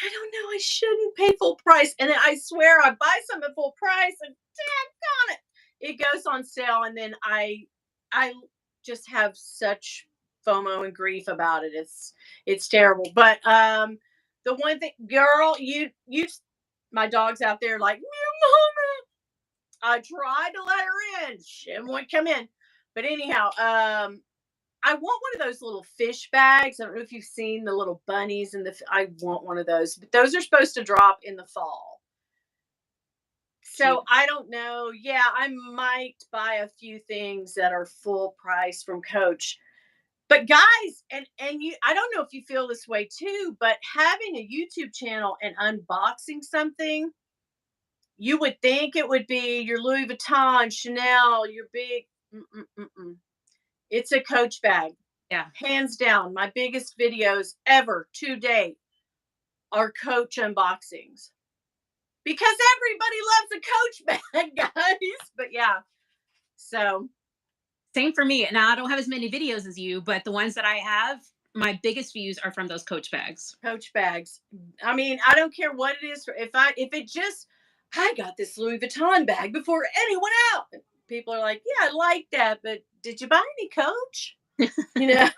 A: I don't know, I shouldn't pay full price. And then I swear I buy something at full price and on it. It goes on sale and then I just have such FOMO and grief about it. It's terrible. But the one thing, girl, you my dog's out there like, I tried to let her in. She wouldn't come in. But anyhow, I want one of those little fish bags. I don't know if you've seen the little bunnies and I want one of those, but those are supposed to drop in the fall.
B: Cute.
A: So I don't know. Yeah, I might buy a few things that are full price from Coach. But guys, and you, I don't know if you feel this way too, but having a YouTube channel and unboxing something, you would think it would be your Louis Vuitton, Chanel, your big. Mm-mm-mm-mm. It's a Coach bag.
B: Yeah.
A: Hands down, my biggest videos ever to date are Coach unboxings because everybody loves a Coach bag, guys. But yeah, so
B: Same for me. Now I don't have as many videos as you, but the ones that I have, my biggest views are from those Coach bags.
A: Coach bags. I mean, I don't care what it is. If it just, I got this Louis Vuitton bag before anyone else. People are like, yeah, I like that, but did you buy any Coach? You know,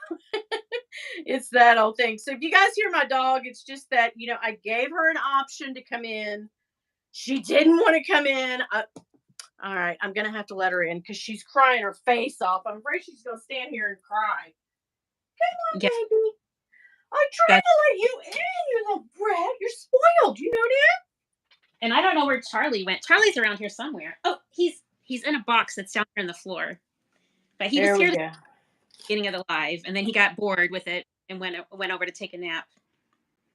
A: it's that old thing. So if you guys hear my dog, it's just that, I gave her an option to come in. She didn't want to come in. All right, I'm going to have to let her in because she's crying her face off. I'm afraid she's going to stand here and cry. Come on,
B: Yeah,
A: baby. I tried
B: that,
A: to let you in, you little brat. You're spoiled. You know that?
B: and I don't know where Charlie went. Charlie's around here somewhere. Oh, he's in a box that's down here on the floor. But he was
A: There we
B: here at the
A: go.
B: beginning of the live, and then he got bored with it and went over to take a nap.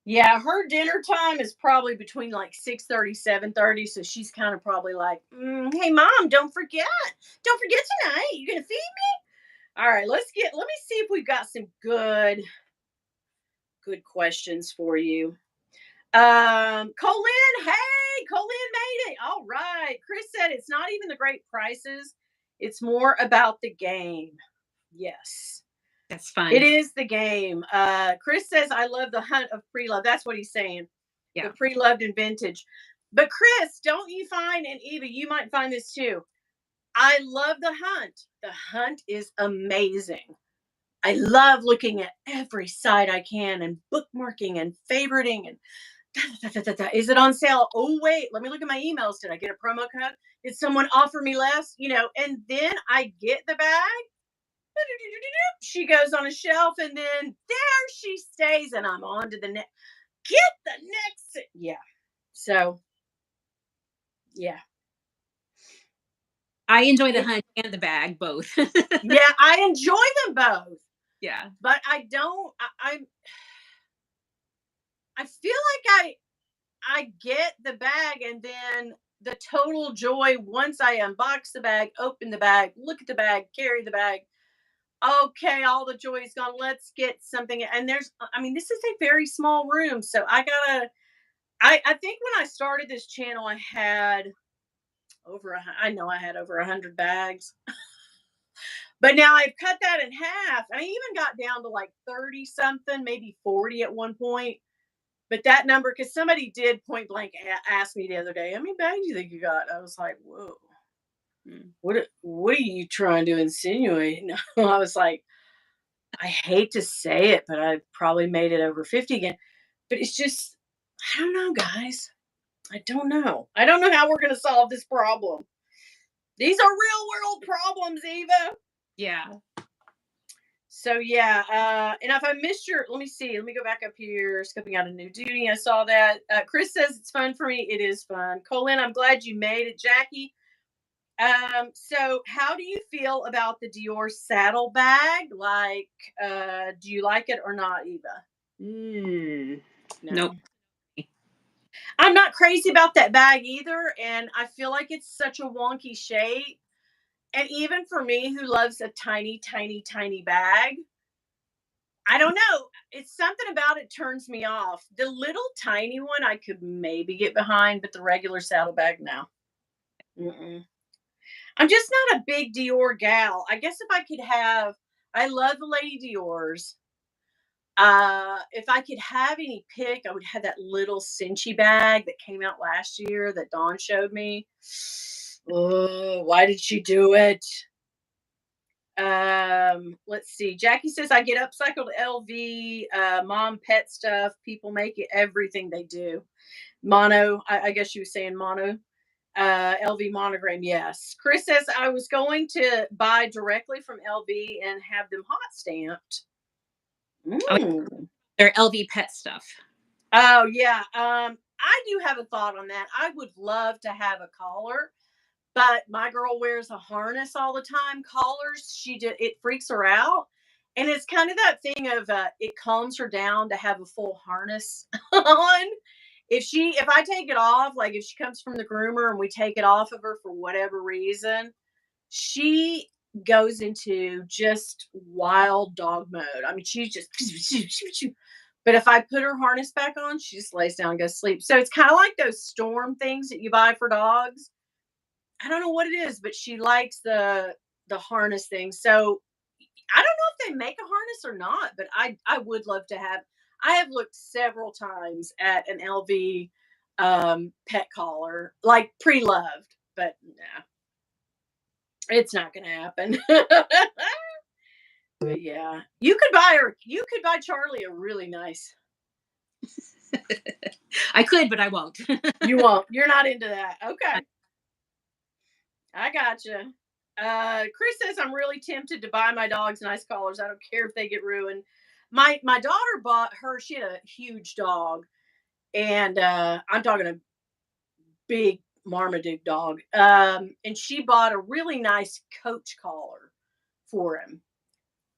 A: Yeah, her dinner time is probably between like 6:30, 7:30. So she's kind of probably like, hey, Mom, don't forget. Don't forget tonight. You going to feed me? All right, let me see if we've got some good questions for you. Colin, hey, Colin made it. All right. Chris said it's not even the great prices. It's more about the game. Yes.
B: That's fun.
A: It is the game. Chris says, I love the hunt of pre-love. That's what he's saying.
B: Yeah.
A: The pre-loved and vintage. But Chris, don't you find, and Eva, you might find this too. I love the hunt. The hunt is amazing. I love looking at every site I can and bookmarking and favoriting and is it on sale? Oh, wait, let me look at my emails. Did I get a promo code? Did someone offer me less? And then I get the bag. She goes on a shelf and then there she stays and I'm on to the next. Get the next. Yeah. So, yeah.
B: I enjoy the hunt and the bag both.
A: Yeah, I enjoy them both.
B: Yeah.
A: But I don't, I feel like I get the bag and then the total joy once I unbox the bag, open the bag, look at the bag, carry the bag. Okay, all the joy is gone. Let's get something. And this is a very small room. So I think when I started this channel, I had I know I had over 100 bags. But now I've cut that in half. I even got down to like 30 something, maybe 40 at one point. But that number, because somebody did point blank ask me the other day, how many bags do you think you got? I was like, whoa, what are you trying to insinuate? No, I was like, I hate to say it, but I probably made it over 50 again. But it's just, I don't know, guys. I don't know. I don't know how we're going to solve this problem. These are real world problems, Eva.
B: Yeah.
A: So yeah, and if I missed let me see. Let me go back up here. Scoping out a new duty. I saw that. Chris says it's fun for me. It is fun. Colin, I'm glad you made it. Jackie. So how do you feel about the Dior saddle bag? Like, do you like it or not, Eva?
B: No.
A: Nope. I'm not crazy about that bag either, and I feel like it's such a wonky shape. And even for me, who loves a tiny, tiny, tiny bag, I don't know. It's something about it turns me off. The little tiny one I could maybe get behind, but the regular saddlebag, no. Mm-mm. I'm just not a big Dior gal. I guess if I could have, I love the Lady Dior's. If I could have any pick, I would have that little cinchy bag that came out last year that Dawn showed me. Oh, why did she do it? Let's see. Jackie says I get upcycled LV, mom pet stuff. People make it everything they do. Mono, I guess she was saying mono. LV monogram, yes. Chris says I was going to buy directly from LV and have them hot stamped.
B: Oh,
A: Mm.
B: they're LV pet stuff.
A: Oh yeah. I do have a thought on that. I would love to have a collar, but my girl wears a harness all the time. Collars, it freaks her out. And it's kind of that thing of it calms her down to have a full harness on. If I take it off, like if she comes from the groomer and we take it off of her for whatever reason, she goes into just wild dog mode. I mean, she's just but if I put her harness back on, she just lays down and goes to sleep. So it's kind of like those storm things that you buy for dogs. I don't know what it is, but she likes the harness thing. So I don't know if they make a harness or not, but I would love to have. I have looked several times at an LV pet collar, like pre-loved, but nah, it's not going to happen. But yeah, you could buy Charlie a really nice.
B: I could, but I won't.
A: You won't. You're not into that. Okay. I gotcha. Chris says I'm really tempted to buy my dogs nice collars. I don't care if they get ruined. My daughter bought her. She had a huge dog, and I'm talking a big Marmaduke dog. And she bought a really nice coach collar for him.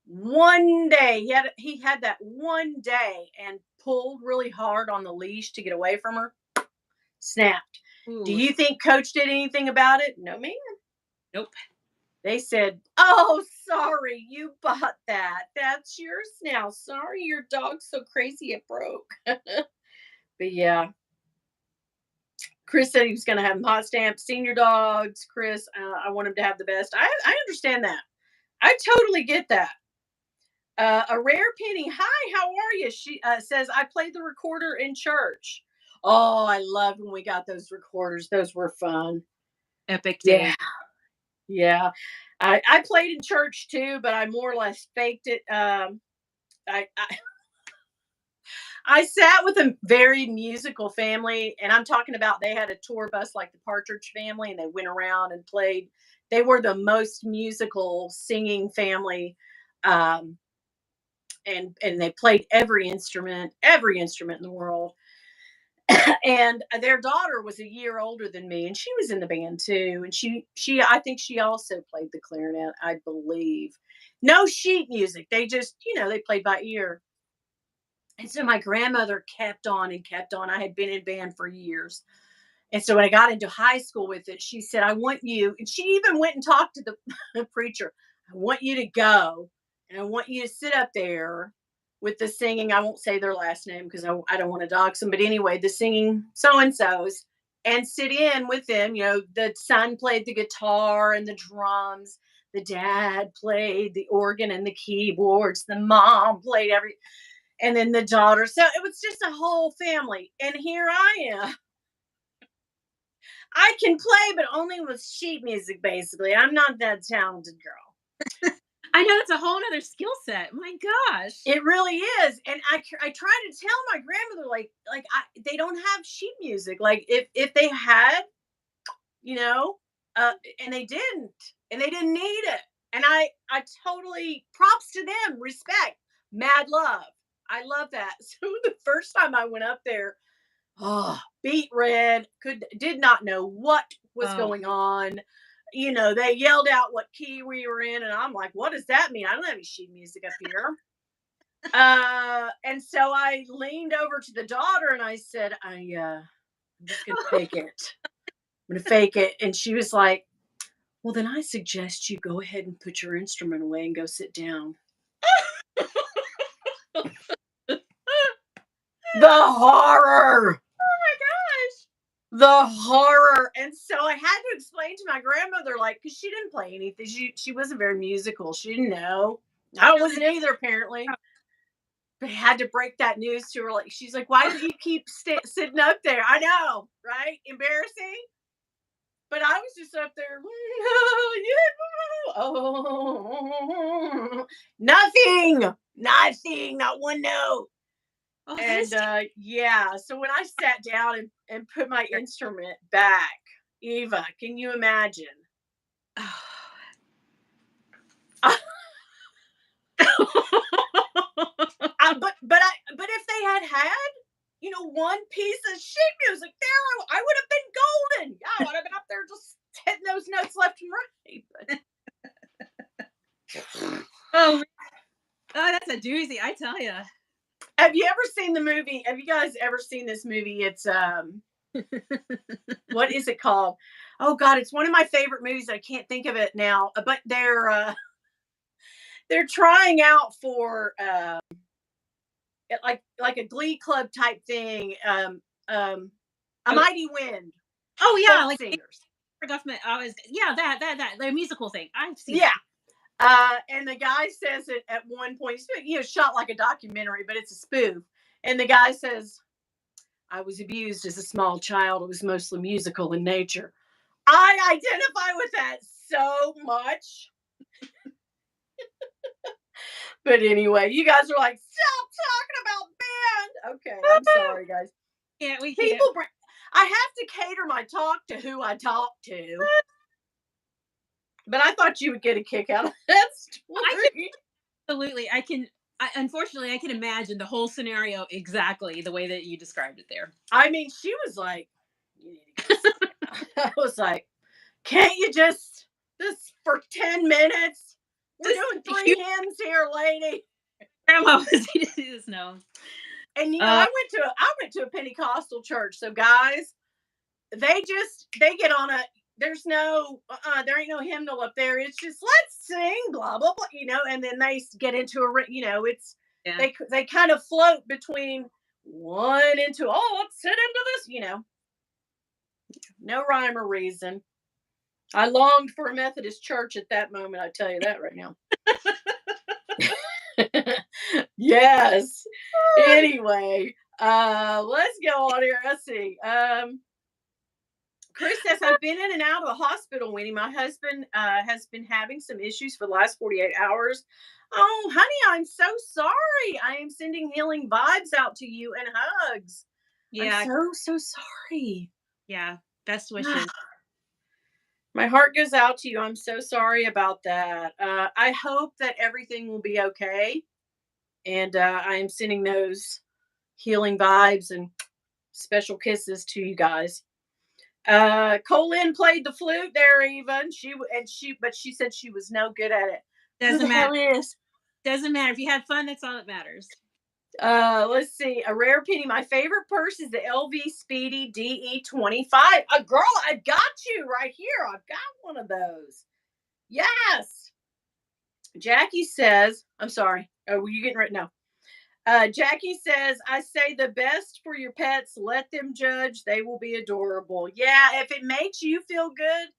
A: One day he had that one day and pulled really hard on the leash to get away from her. Snapped. Do
B: Ooh,
A: you think Coach did anything about it? No, ma'am.
B: nope.
A: They said, "Oh, sorry, you bought that. That's yours now. Sorry, your dog's so crazy it broke." But yeah, Chris said he was going to have them hot stamped. Senior dogs, Chris, I want him to have the best. I understand that. I totally get that. A rare penny. Hi, how are you? She says I played the recorder in church. Oh, I loved when we got those recorders. Those were fun.
B: Epic
A: Yeah,
B: day.
A: yeah. I played in church too, but I more or less faked it. I I sat with a very musical family, and I'm talking about they had a tour bus like the Partridge Family, and they went around and played. They were the most musical singing family, um, and they played every instrument in the world. And their daughter was a year older than me, and she was in the band too. And she I think she also played the clarinet, I believe. No sheet music. They just they played by ear. And so my grandmother kept on and kept on. I had been in band for years. And so when I got into high school with it, she said, I want you, and she even went and talked to the preacher. I want you to go and I want you to sit up there with the singing. I won't say their last name because I don't want to dox them. But anyway, the singing so and so's and sit in with them. The son played the guitar and the drums. The dad played the organ and the keyboards. The mom played and then the daughter. So it was just a whole family. And here I am. I can play, but only with sheet music, basically. I'm not that talented girl.
B: I know it's a whole other skill set. My gosh.
A: It really is. And I try to tell my grandmother, they don't have sheet music. Like, if they had, you know, uh, and they didn't need it. And I totally props to them, respect, mad love. I love that. So the first time I went up there, oh, beat red, did not know what was
B: Oh,
A: going on. They yelled out what key we were in, and I'm like, what does that mean? I don't have any sheet music up here. And so I leaned over to the daughter and I said, I'm just gonna fake it. I'm gonna fake it. And she was like, well, then I suggest you go ahead and put your instrument away and go sit down. The horror.
B: Oh my gosh.
A: The horror. And so I had to explain to my grandmother, like, because she didn't play anything. She wasn't very musical. She didn't know. I wasn't either, apparently. But I had to break that news to her. Like, she's like, why do you keep sitting up there? I know, right? Embarrassing. But I was just up there. Oh, nothing, not one note.
B: Oh, that
A: And
B: is
A: yeah, so when I sat down and put my instrument back, Eva, can you imagine? But if they had one piece of sheet music there, I would have been golden. Yeah, I would have been up there just hitting those notes left and right.
B: oh, that's a doozy, I tell you.
A: Have you ever seen the movie? Have you guys ever seen this movie? It's what is it called? Oh God, it's one of my favorite movies. I can't think of it now, but they're trying out for like a glee club type thing. A
B: Oh,
A: Mighty Wind.
B: oh yeah,
A: Folk
B: like
A: singers.
B: government. Yeah, that the musical thing. I've seen
A: Yeah.
B: that.
A: And the guy says it at one point, shot like a documentary, but it's a spoof. And the guy says, I was abused as a small child. It was mostly musical in nature. I identify with that so much. But anyway, you guys are like, stop talking about band. Okay, I'm sorry, guys.
B: Yeah, we can't.
A: People bring, I have to cater my talk to who I talk to. But I thought you would get a kick out of that story.
B: Absolutely, unfortunately, I can imagine the whole scenario exactly the way that you described it there.
A: I mean, she was like, you need to go sit down. I was like, can't you just this for 10 minutes? We're doing 3 hymns here, lady.
B: Grandma was just no.
A: And I went to a Pentecostal church. So guys, they get on a there's no there ain't no hymnal up there. It's just let's sing blah blah blah, and then they get into it's
B: Yeah.
A: they kind of float between one and two. Oh, let's sit into this. No rhyme or reason. I longed for a Methodist church at that moment. I tell you that right now. Yes. Anyway, let's go on here. Let's see. Chris says, I've been in and out of the hospital, Winnie. My husband has been having some issues for the last 48 hours. Oh, honey, I'm so sorry. I am sending healing vibes out to you and hugs.
B: Yeah.
A: I'm so sorry.
B: Yeah. Best wishes.
A: My heart goes out to you. I'm so sorry about that. I hope that everything will be okay. And I am sending those healing vibes and special kisses to you guys. Colin played the flute there, even but she said she was no good at it.
B: Doesn't matter. Doesn't matter. If you had fun, that's all that matters.
A: Let's see. A rare penny. My favorite purse is the LV Speedy DE25. Girl, I've got you right here. I've got one of those. Yes. Jackie says, I'm sorry. Oh, were you getting right now? Jackie says, I say the best for your pets. Let them judge. They will be adorable. Yeah, if it makes you feel good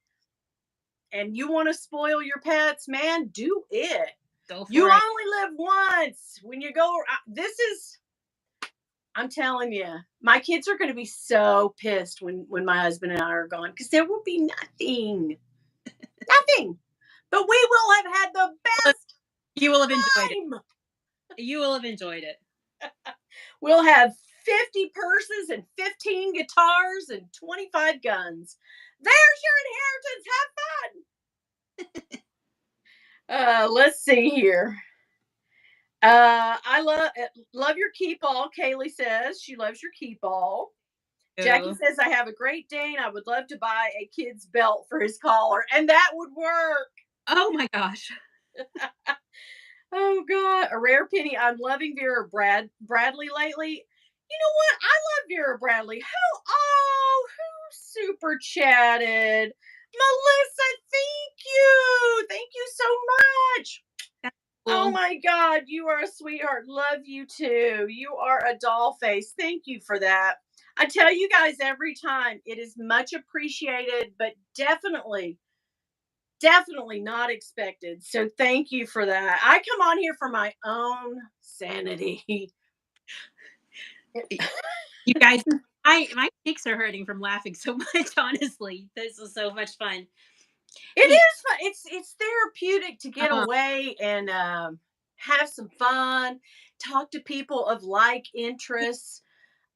A: and you want to spoil your pets, man, do it.
B: Go for
A: you
B: it.
A: only live once. When you go, I'm telling you, my kids are going to be so pissed when my husband and I are gone because there will be nothing. Nothing. But we will have had the best.
B: You will have enjoyed it. You will have enjoyed it.
A: We'll have 50 purses and 15 guitars and 25 guns. There's your inheritance. Have fun. Let's see here. I love your keep all. Kaylee says she loves your keep all. Jackie says I have a Great Dane. I would love to buy a kid's belt for his collar, and that would work.
B: Oh my gosh.
A: Oh God, a rare penny. I'm loving Vera Bradley lately. You know what? I love Vera Bradley. Who super chatted? Melissa, thank you. Thank you so much. Oh
B: Well,
A: my God, you are a sweetheart. Love you too. You are a doll face. Thank you for that. I tell you guys every time, it is much appreciated, but definitely not expected. So thank you for that. I come on here for my own sanity.
B: you guys, my cheeks are hurting from laughing so much. Honestly, this is so much fun.
A: It
B: Hey,
A: is fun. It's therapeutic to get
B: uh,
A: away and have some fun, talk to people of like interests.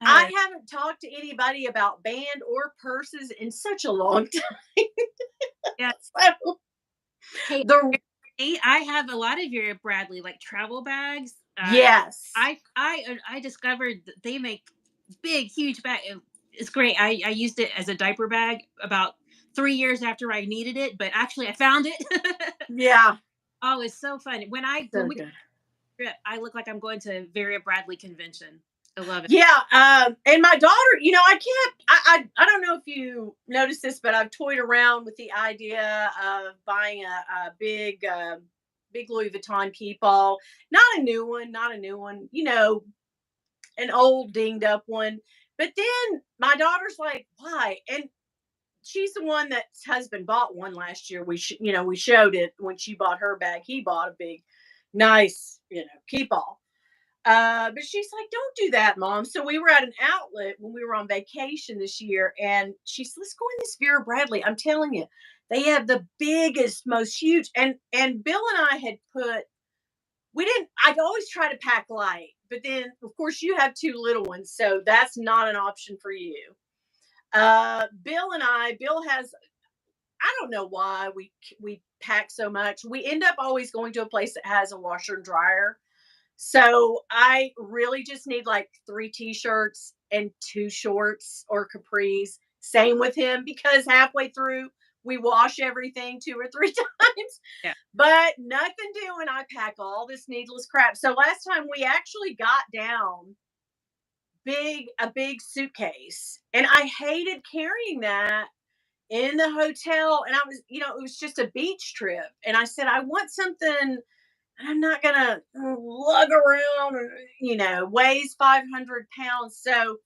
B: uh,
A: I haven't talked to anybody about band or purses in such a long time.
B: yeah.
A: So
B: Hey,
A: the
B: I have a lot of your Bradley like travel bags.
A: yes,
B: I discovered that they make big, huge bag. It's great. I used it as a diaper bag about 3 years after I needed it, but actually I found it.
A: yeah,
B: Oh, it's so fun. When
A: so
B: we
A: good.
B: trip, I look like I'm going to a Vera Bradley convention. I love it.
A: Yeah, and my daughter, I can't. I don't know if you noticed this, but I've toyed around with the idea of buying a big Louis Vuitton keepall. Not a new one, not a new one. An old dinged up one. But then my daughter's like, "Why?" And she's the one that's husband bought one last year. We showed it when she bought her bag. He bought a big, nice, keepall. But she's like, "Don't do that, mom." So we were at an outlet when we were on vacation this year, and she said, "Let's go in this Vera Bradley." I'm telling you, they have the biggest, most huge. And Bill and I had put. We didn't. I'd always try to pack light, but then of course you have two little ones, so that's not an option for you. Bill has. I don't know why we pack so much. We end up always going to a place that has a washer and dryer, so I really just need like three t-shirts and two shorts or capris. Same with him because halfway through we wash everything two or three times.
B: Yeah.
A: But nothing doing. I pack all this needless crap. So last time we actually got down a big suitcase. And I hated carrying that in the hotel. And I was, it was just a beach trip. And I said, I want something I'm not gonna lug around, weighs 500 pounds. So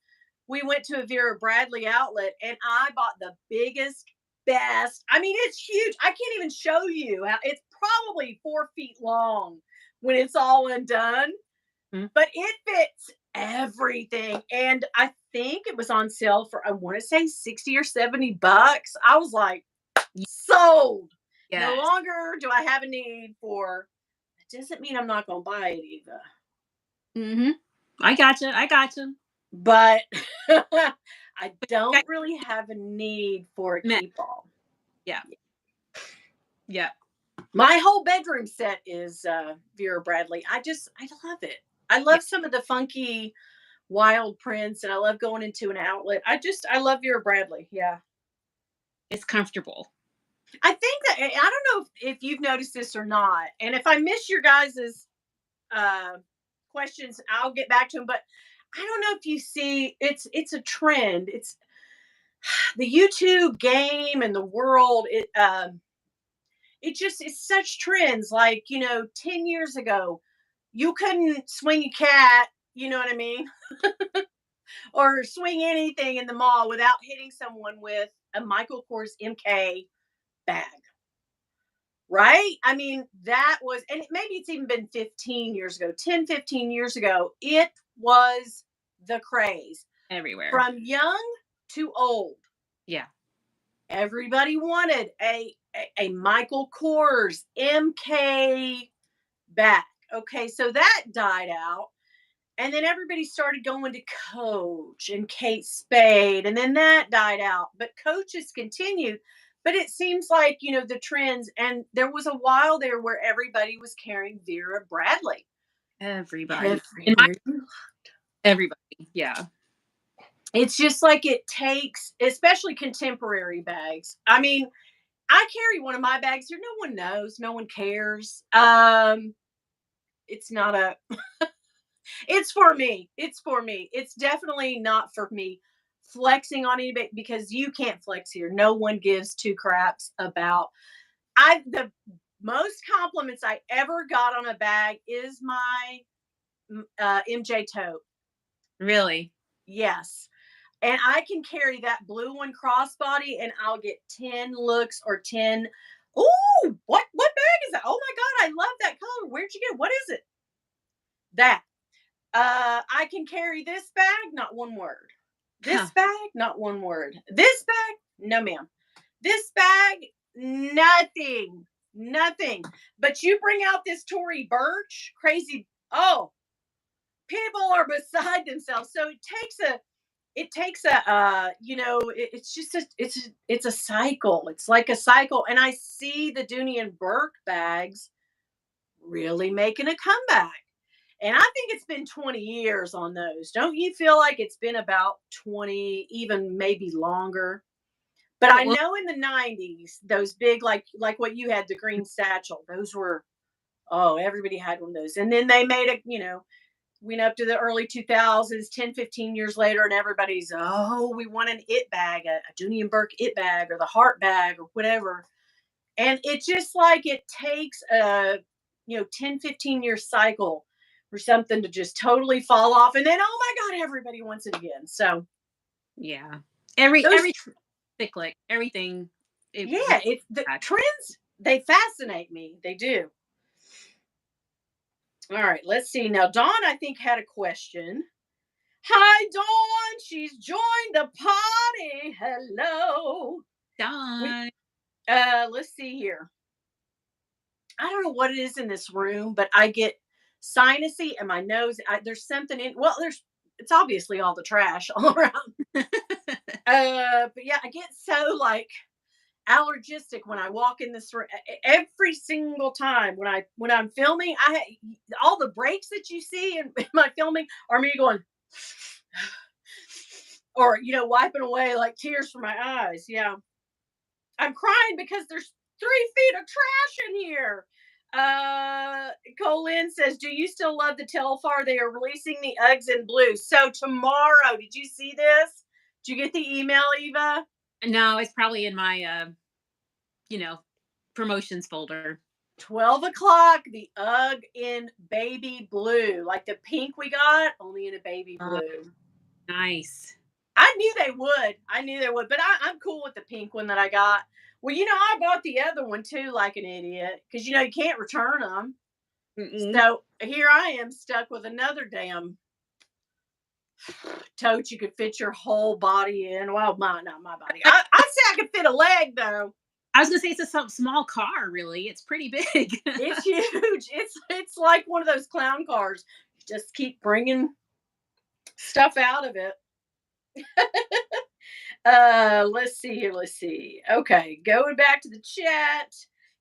A: we went to a Vera Bradley outlet and I bought the biggest, best. I mean, it's huge. I can't even show you how it's probably 4 feet long when it's all undone,
B: Mhm.
A: but it fits everything. And I think it was on sale for, I want to say 60 or 70 bucks. I was like, sold. No
B: Yes.
A: longer do I have a need for it doesn't mean I'm not gonna buy it either.
B: Mm-hmm. I gotcha. I gotcha.
A: But I
B: I
A: don't really have a need for a
B: met.
A: keep all.
B: Yeah. Yeah.
A: My whole bedroom set is Vera Bradley. I love it. I
B: Yeah.
A: love some of the funky wild prints and I love going into an outlet. I love Vera Bradley. Yeah.
B: It's comfortable.
A: I think that I don't know if you've noticed this or not. And if I miss your guys's uh questions, I'll get back to them. But I don't know if you see it's a trend. It's the YouTube game and the world. It just it's such trends. Like 10 years ago, you couldn't swing a cat. You know what I mean? Or swing anything in the mall without hitting someone with a Michael Kors MK bag. Right? I mean, that was, and maybe it's even been 15 years ago, 10, 15 years ago. It was the craze
B: Everywhere.
A: from young to old.
B: Yeah.
A: Everybody wanted a Michael Kors MK back. Okay, so that died out. And then everybody started going to Coach and Kate Spade, and then that died out. But Coach has continued. But it seems like, the trends, and there was a while there where everybody was carrying Vera Bradley.
B: Everybody. In my
A: Everywhere.
B: everybody. Yeah.
A: It's just like it takes, especially contemporary bags. I mean, I carry one of my bags here. No one knows. No one cares. It's not a it's for me. It's for me. It's definitely not for me flexing on anybody because you can't flex here. No one gives two craps about I most compliments I ever got on a bag is my MJ tote.
B: Really?
A: Yes. And I can carry that blue one crossbody and I'll get 10 looks or 10. Ooh, what bag is that? Oh my God, I love that color. Where'd you get it? What is it? That. I can carry this bag, not one word.
B: Huh.
A: This bag, not one word. This bag, no ma'am. This bag, nothing. Nothing. But you bring out this Tory Burch, crazy. Oh, people are beside themselves. So it takes a it's just it's a cycle. It's like a cycle. And I see the Dooney and Burke bags really making a comeback. And I think it's been 20 years on those. Don't you feel like it's been about 20, even maybe longer? But I
B: Well,
A: know in the 90s, those big, like what you had, the green satchel, those were, oh, everybody had one of those. And then they made went up to the early 2000s, 10, 15 years later, and everybody's, oh, we want an it bag, a Dooney and Burke it bag, or the heart bag, or whatever. And it's just like it takes a 10, 15-year cycle for something to just totally fall off. And then, oh my God, everybody wants it again. So
B: yeah. Every
A: those
B: cyclic, everything.
A: yeah, it's the
B: Back.
A: trends, they fascinate me. They do. All right, let's see. Now, Dawn, I think, had a question. Hi, Dawn. She's joined the party. Hello. We
B: Done.
A: let's see here. I don't know what it is in this room, but I get sinusy and my nose. There's something in. Well, it's obviously all the trash all around. But yeah, I get so like allergistic when I walk in this room every single time when I'm filming. All the breaks that you see in my filming are me going or wiping away like tears from my eyes. Yeah, I'm crying because there's 3 feet of trash in here. Colin says, "Do you still love the Telfar? They are releasing the Uggs in blue. So tomorrow, did you see this? Did you get the email, Eva?
B: No, it's probably in my you know, promotions folder.
A: 12 o'clock, the Ugg in baby blue, like the pink we got, only in a baby
B: Uh,
A: blue.
B: nice.
A: I knew they would. I knew they would, but I'm cool with the pink one that I got. Well, I bought the other one too, like an idiot, because you can't return them.
B: Mm-mm.
A: So here I am stuck with another damn tote you could fit your whole body in. Well, not my body. I'd say I could fit a leg though.
B: I was gonna say it's a small car. Really, it's pretty big.
A: It's huge. It's like one of those clown cars. Just keep bringing stuff out of it. Let's see here. Let's see. Okay, going back to the chat.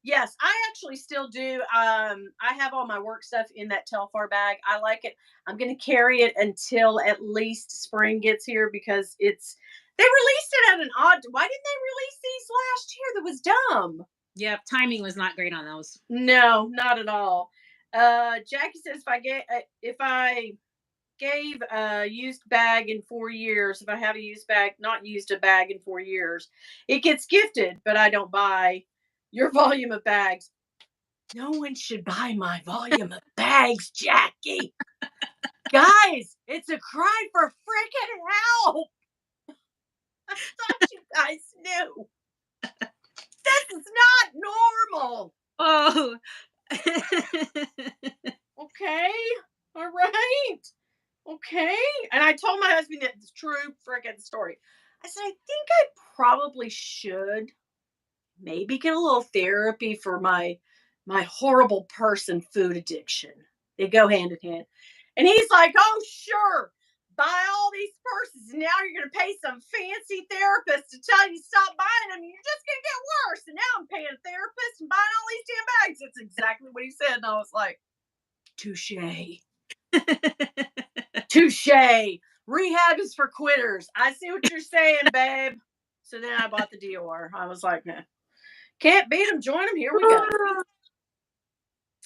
A: Yes, I actually still do. I have all my work stuff in that Telfar bag. I like it. I'm going to carry it until at least spring gets here because they released it at an odd. Why didn't they release these last year? That was dumb.
B: Yep, timing was not great on those.
A: No, not at all. Jackie says if I gave a used bag in 4 years, if I have a used bag, not used a bag in 4 years, it gets gifted, but I don't buy your volume of bags. No one should buy my volume of bags, Jackie. Guys, it's a cry for freaking help. I thought you guys knew. This is not normal.
B: Oh.
A: Okay. All right. Okay. And I told my husband that it's true freaking story. I said, I think I probably should maybe get a little therapy for my horrible person food addiction. They go hand in hand. And he's like, oh, sure. Buy all these purses, and now you're going to pay some fancy therapist to tell you to stop buying them, and you're just going to get worse. And now I'm paying a therapist and buying all these damn bags. That's exactly what he said. And I was like, touche. Touche. Rehab is for quitters. I see what you're saying, babe. So then I bought the Dior. I was like, nah, can't beat them. Join them. Here we go.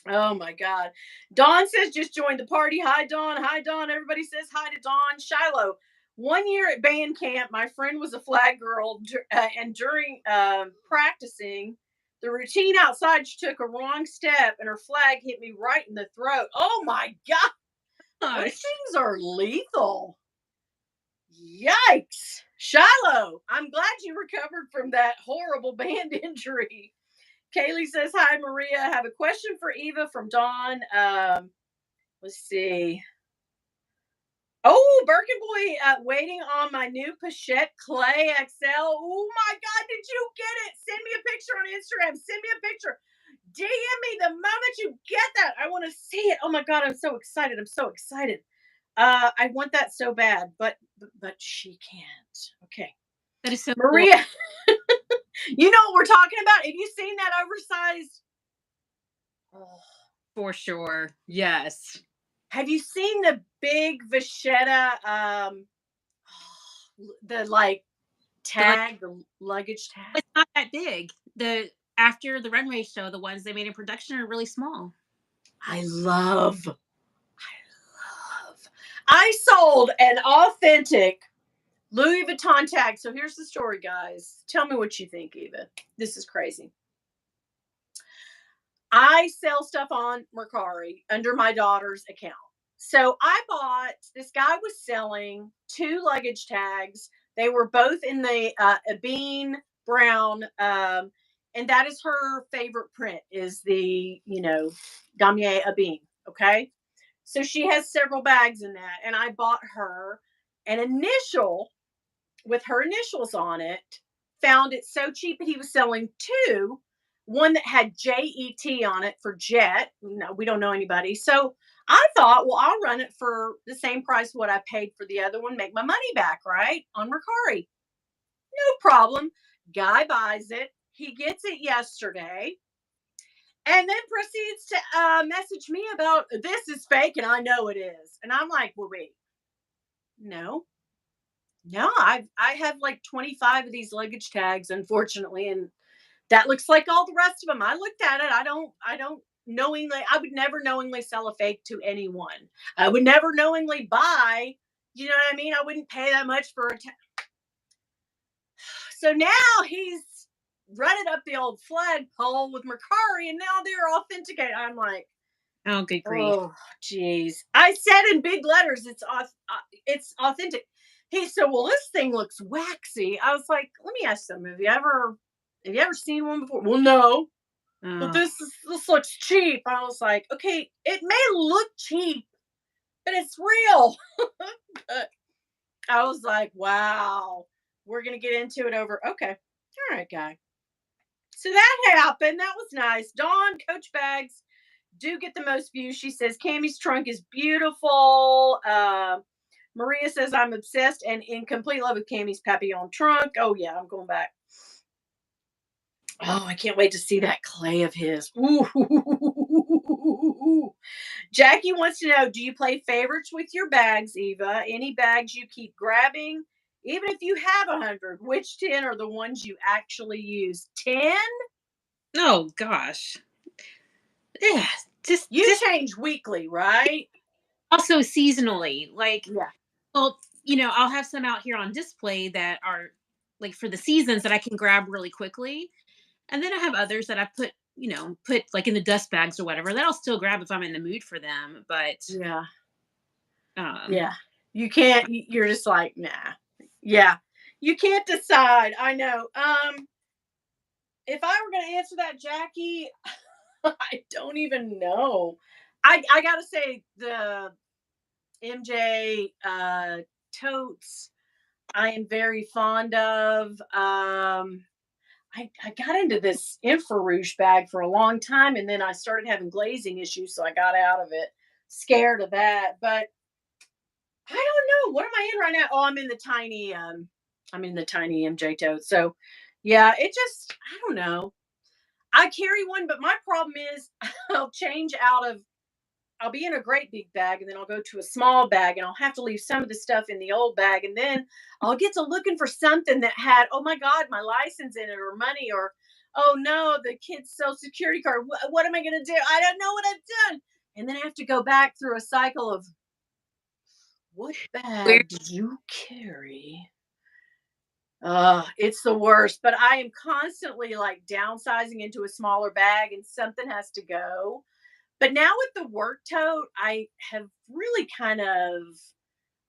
A: Oh my God. Dawn says just joined the party. Hi, Dawn. Hi, Dawn. Everybody says hi to Dawn. Shiloh. 1 year at band camp, my friend was a flag girl, and during practicing, The routine outside, she took a wrong step and her flag hit me right in the throat. Oh my God. Those
B: Gosh.
A: things are lethal. Yikes. Shiloh, I'm glad you recovered from that horrible band injury. Kaylee says, hi, Maria. I have a question for Eva from Dawn. Let's see. Oh, Birkin Boy, waiting on my new Pochette Clay XL. Oh my God, did you get it? Send me a picture on Instagram. Send me a picture. DM me the moment you get that. I want to see it. Oh my God, I'm so excited. I'm so excited. I want that so bad, but she can't. Okay.
B: That is so cool.
A: Maria, you know what we're talking about? Have you seen that oversized? Oh.
B: For sure. Yes.
A: Have you seen the big Vachetta the like
B: The like,
A: tag, the luggage tag?
B: it's not that big. The After the runway show, the ones they made in production are really small.
A: I love. I sold an authentic Louis Vuitton tag. So here's the story, guys. Tell me what you think, Eva. This is crazy. I sell stuff on Mercari under my daughter's account. So I bought, this guy was selling 2 luggage tags. They were both in the bean brown, and that is her favorite print, is the, Damier Abine. Okay. So she has several bags in that. And I bought her an initial with her initials on it. Found it so cheap that he was selling 2, one that had JET on it for Jet. No, we don't know anybody. So I thought, well, I'll run it for the same price what I paid for the other one, make my money back, right? On Mercari. No problem. Guy buys it. He gets it yesterday and then proceeds to message me about, this is fake and I know it is. And I'm like, well, wait, no, I have like 25 of these luggage tags, unfortunately, and that looks like all the rest of them. I looked at it. I don't knowingly. I would never knowingly sell a fake to anyone. I would never knowingly buy. You know what I mean? I wouldn't pay that much for a tag. So now he's running up the old flagpole with Mercari, and now they're authenticated. I'm like,
B: Oh, good grief.
A: oh, geez. I said in big letters, it's authentic. He said, well, this thing looks waxy. I was like, let me ask something. Have you ever seen one before? Well, no, but
B: Oh,
A: this looks cheap. I was like, okay, it may look cheap, but it's real. But I was like, wow, we're gonna get into it over. Okay, all right, guy. So that happened. That was nice. Dawn, Coach Bags do get the most views. She says Cammy's trunk is beautiful. Maria says I'm obsessed and in complete love with Cammy's Papillon trunk. Oh yeah, I'm going back. Oh, I can't wait to see that clay of his. Ooh. Jackie wants to know, do you play favorites with your bags, Eva? Any bags you keep grabbing? Even if you have 100, which 10 are the ones you actually use? 10?
B: oh gosh. Yeah. Just
A: You
B: just
A: change weekly, right?
B: also seasonally. Like,
A: Yeah.
B: well, I'll have some out here on display that are like for the seasons that I can grab really quickly. And then I have others that I put like in the dust bags or whatever that I'll still grab if I'm in the mood for them. But
A: Yeah.
B: um
A: Yeah. You can't, you're just like, nah. Yeah. You can't decide. I know. If I were going to answer that, Jackie, I don't even know. I got to say the MJ totes I am very fond of. I got into this infrarouge bag for a long time and then I started having glazing issues, so I got out of it. Scared of that. But I don't know. What am I in right now? Oh, I'm in the tiny MJ tote. So yeah, it just, I don't know. I carry one, but my problem is I'll change out of, I'll be in a great big bag and then I'll go to a small bag and I'll have to leave some of the stuff in the old bag. And then I'll get to looking for something that had, oh my God, my license in it or money or, oh no, the kid's social security card. What am I going to do? I don't know what I've done. And then I have to go back through a cycle of, what
B: where
A: bag did you carry? It's the worst, but I am constantly like downsizing into a smaller bag and something has to go. But now with the work tote, I have really kind of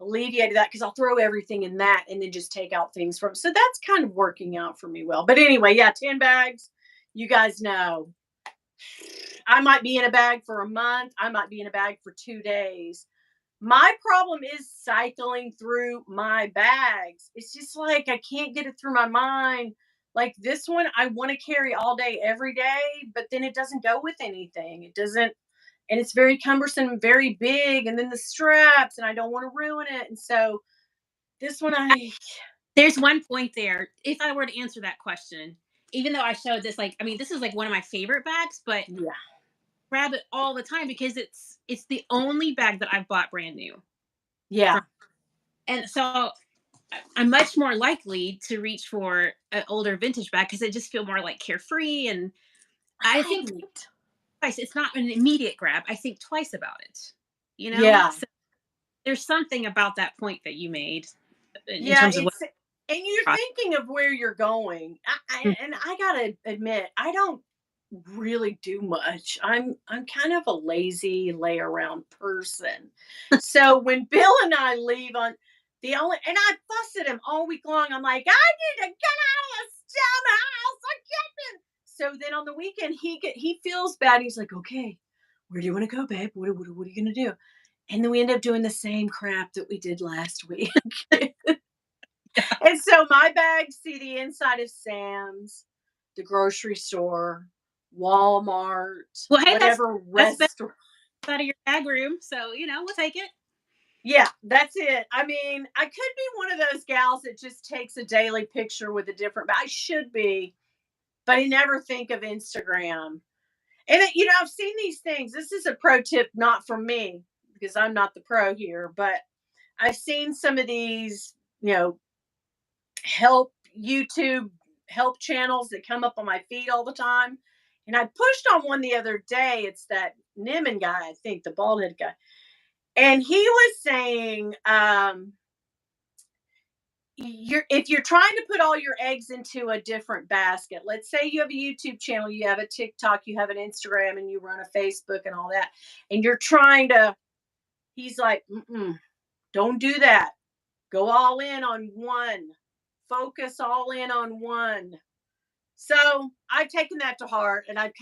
A: alleviated that because I'll throw everything in that and then just take out things from. So that's kind of working out for me well. But anyway, yeah, 10 bags. You guys know I might be in a bag for a month. I might be in a bag for 2 days. My problem is cycling through my bags. It's just like I can't get it through my mind. Like this one, I want to carry all day, every day, but then it doesn't go with anything. It doesn't, and it's very cumbersome, very big, and then the straps, and I don't want to ruin it. And so this one,
B: There's one point there. If I were to answer that question, even though I showed this, like, I mean, this is like one of my favorite bags, but
A: yeah,
B: grab it all the time because it's the only bag that I've bought brand new.
A: yeah,
B: From, and so I'm much more likely to reach for an older vintage bag because I just feel more like carefree. And I think
A: right,
B: twice. It's not an immediate grab. I think twice about it. You know,
A: yeah.
B: so there's something about that point that you made in
A: Yeah,
B: terms of what.
A: it's and you're thinking of where you're going. And I gotta admit, I don't really do much. I'm kind of a lazy lay around person. So when Bill and I leave on the only and I fuss at him all week long. I'm like, I need to get out of this damn house. I can't. So then on the weekend he feels bad. He's like, okay, where do you want to go, babe? What are you gonna do? And then we end up doing the same crap that we did last week. And so my bags see the inside of Sam's, the grocery store, Walmart,
B: Well, hey,
A: whatever
B: that's better
A: restaurant.
B: out of your bag room. So we'll take it.
A: Yeah, that's it. I mean, I could be one of those gals that just takes a daily picture with a different, but I should be, but I never think of Instagram. And I've seen these things. This is a pro tip, not from me because I'm not the pro here, but I've seen some of these, you know, help YouTube help channels that come up on my feed all the time. And I pushed on one the other day. It's that Niman guy, I think, the bald head guy. And he was saying, if you're trying to put all your eggs into a different basket, let's say you have a YouTube channel, you have a TikTok, you have an Instagram, and you run a Facebook and all that, and you're trying to, he's like, don't do that. Go all in on one. Focus all in on one. So I've taken that to heart, and I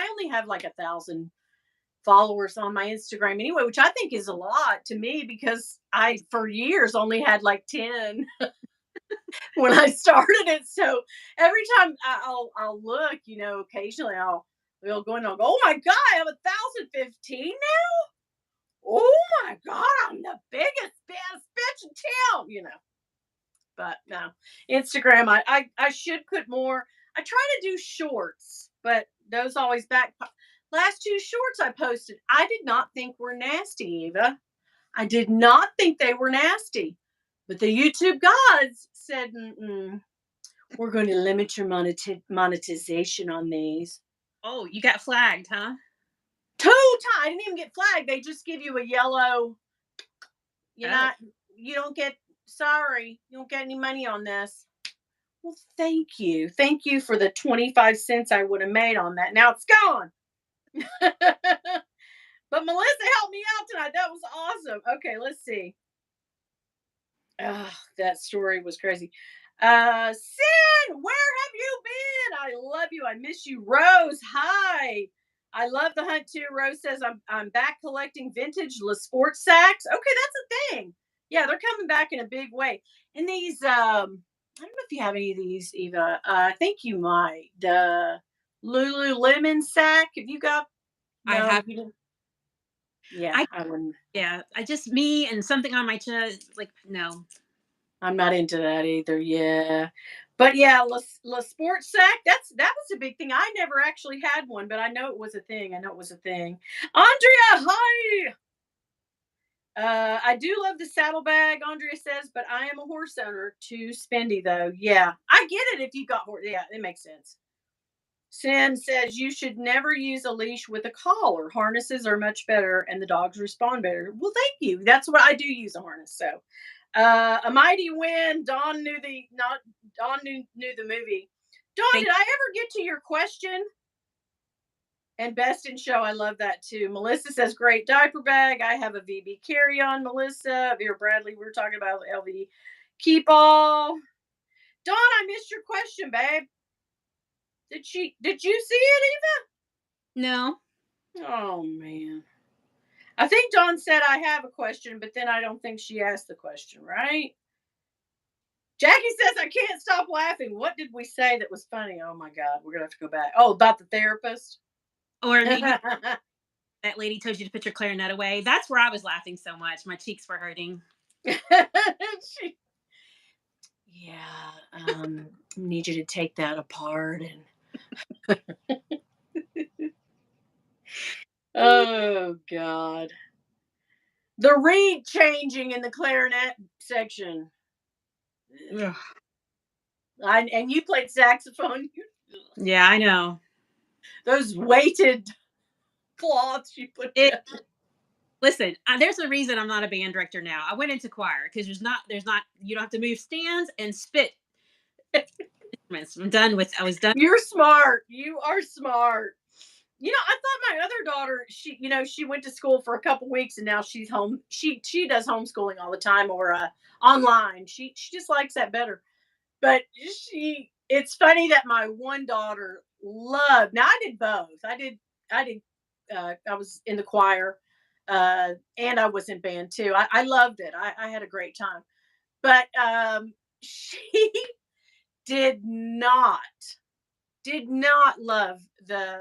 A: only have like 1,000 followers on my Instagram anyway, which I think is a lot to me because I for years only had like 10 when I started it. So every time I'll look, occasionally we'll go and I'll go, oh my god, I have 1,015 now. Oh my god, I'm the biggest baddest bitch in town. But no, Instagram. I should put more. I try to do shorts, but those always back. Last two shorts I posted, I did not think were nasty, Eva. I did not think they were nasty, but the YouTube gods said, "We're going to limit your monetization on these."
B: Oh, you got flagged, huh?
A: Two times. I didn't even get flagged. They just give you a yellow. You're
B: Oh,
A: not. You don't get. Sorry, you don't get any money on this. Well, thank you. Thank you for the 25 cents I would have made on that. Now it's gone. But Melissa helped me out tonight. That was awesome. Okay, let's see. That story was crazy. Sin, where have you been? I love you. I miss you. Rose, hi. I love the hunt too. Rose says I'm back collecting vintage Le Sport sacks. Okay, that's a thing. Yeah, they're coming back in a big way. And these I don't know if you have any of these, Eva. I think you might. The Lululemon sack. Have you got?
B: I
A: No,
B: have.
A: you didn't. Yeah,
B: I
A: I wouldn't.
B: Yeah. I just me and something on my chest. Like no.
A: I'm not into that either. Yeah, but yeah, La Sport sack. That was a big thing. I never actually had one, but I know it was a thing. I know it was a thing. Andrea, hi. I do love the saddlebag, Andrea says, but I am a horse owner. Too spendy though. Yeah, I get it if you got horse. Yeah, it makes sense. Sin says you should never use a leash with a collar. Harnesses are much better and the dogs respond better. Well, thank you. That's what I do use a harness. So, A Mighty Wind. Dawn knew the not Dawn knew the movie. Dawn,
B: Thank
A: did I ever get to your question? And best in show, I love that too. Melissa says, great diaper bag. I have a VB carry on, Melissa. Vera Bradley, we were talking about LV keep all. Dawn, I missed your question, babe. Did you see it,
B: No.
A: Eva? Oh man. I think Dawn said I have a question, but then I don't think she asked the question, right? Jackie says I can't stop laughing. What did we say that was funny? Oh my God, we're gonna have to go back. Oh, about the therapist.
B: Or maybe that lady told you to put your clarinet away. That's where I was laughing so much. My cheeks were hurting.
A: she, yeah, need you to take that apart and oh God. The reed changing in the clarinet section.
B: Ugh.
A: And you played saxophone.
B: Yeah, I know.
A: Those weighted cloths you put
B: It.
A: together.
B: Listen, there's a reason I'm not a band director now. I went into choir because there's not, you don't have to move stands and spit. I'm done with, I was done.
A: You're smart. You are smart. I thought my other daughter, she went to school for a couple weeks and now she's home. She does homeschooling all the time or online. She just likes that better. But it's funny that my one daughter loved. Now I did both. I was in the choir, and I was in band too. I loved it. I had a great time. But she did not did not love the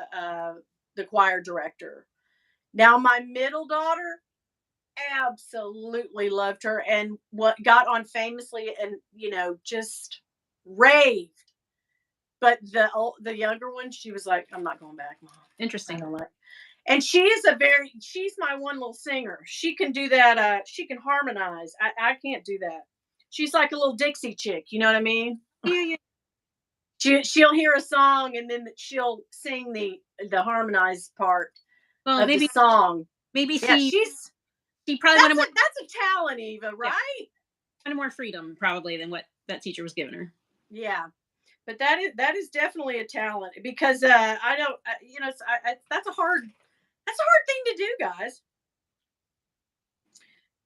A: choir director. Now my middle daughter absolutely loved her and what got on famously and just raved. But the younger one, she was like, "I'm not going back, Mom. I
B: Interesting.
A: don't like." And she's my one little singer. She can do that. She can harmonize. I can't do that. She's like a little Dixie chick. You know what I mean?
B: Yeah, yeah.
A: She'll hear a song and then she'll sing the harmonized part
B: Well,
A: of the song.
B: maybe
A: Yeah,
B: she probably wanted more,
A: that's a talent, Eva,
B: yeah,
A: right?
B: wanted more freedom probably than what that teacher was giving her.
A: Yeah, but that is definitely a talent because I don't, that's a hard thing to do, guys.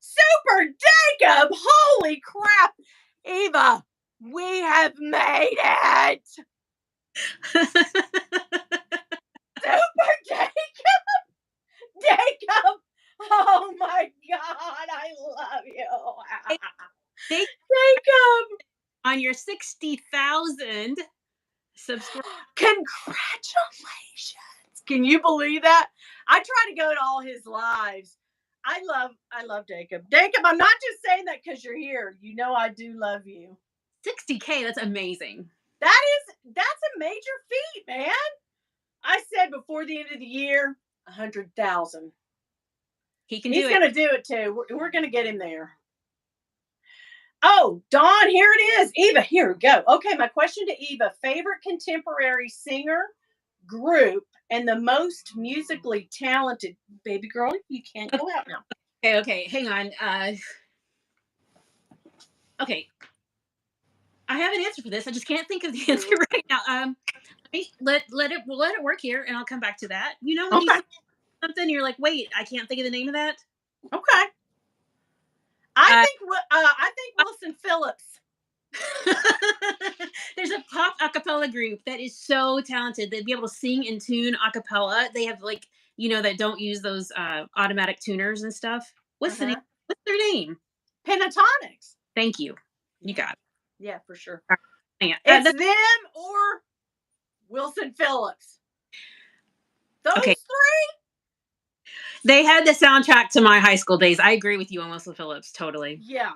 A: Super Jacob, holy crap, Eva, we have made it. Super Jacob, oh my God, I love you.
B: They
A: Jacob,
B: on your 60,000 subscribers.
A: congratulations. Can you believe that? I try to go to all his lives. I love Jacob. Jacob, I'm not just saying that because you're here. You know I do love you.
B: 60K, that's amazing.
A: That's a major feat, man. I said before the end of the year, 100,000.
B: He can
A: He's
B: do it.
A: gonna do it too. We're gonna get him there. Oh, Dawn, here it is. Eva, here we go. Okay, my question to Eva: favorite contemporary singer, group, and the most musically talented. Baby girl, you can't go out now.
B: Okay, hang on. Okay, I have an answer for this. I just can't think of the answer right now. We'll let it work here, and I'll come back to that. You know when you
A: Okay.
B: say something, you're like, wait, I can't think of the name of that.
A: Okay. I think Wilson Phillips.
B: There's a pop acapella group that is so talented. They'd be able to sing in tune acapella. They have like that don't use those automatic tuners and stuff. What's the name?
A: Uh-huh.
B: What's their name?
A: Pentatonics.
B: Thank you. You
A: Yeah.
B: got it.
A: Yeah, for sure.
B: Hang on.
A: It's them or Wilson Phillips. Those
B: Okay.
A: three.
B: They had the soundtrack to my high school days. I agree with you on Wilson Phillips. Totally.
A: Yeah.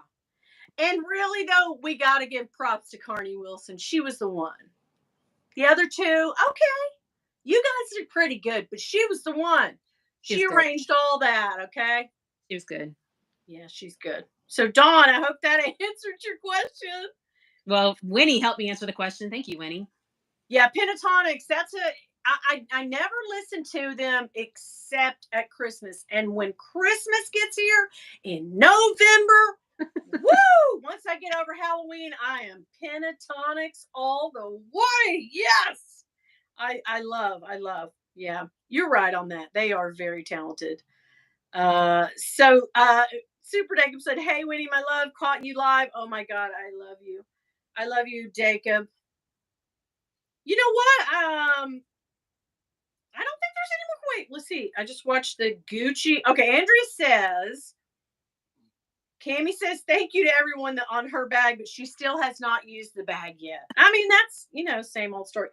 A: And really, though, we got to give props to Carney Wilson. She was the one. The other two, okay, you guys did pretty good, but she was the one. She arranged all that, okay?
B: She was good.
A: Yeah, she's good. So, Dawn, I hope that answered your question.
B: Well, Winnie helped me answer the question. Thank you, Winnie.
A: Yeah, Pentatonics, I never listen to them except at Christmas. And when Christmas gets here in November, Woo! Once I get over Halloween, I am pentatonics all the way. Yes. I love. Yeah, you're right on that. They are very talented. So Super Jacob said, "Hey Winnie, my love, caught you live. Oh my god, I love you. I love you, Jacob. You know what? I don't think there's any more. Wait, let's see. I just watched the Gucci. Okay, Andrea says, Cammy says thank you to everyone that on her bag, but she still has not used the bag yet. I mean, that's same old story.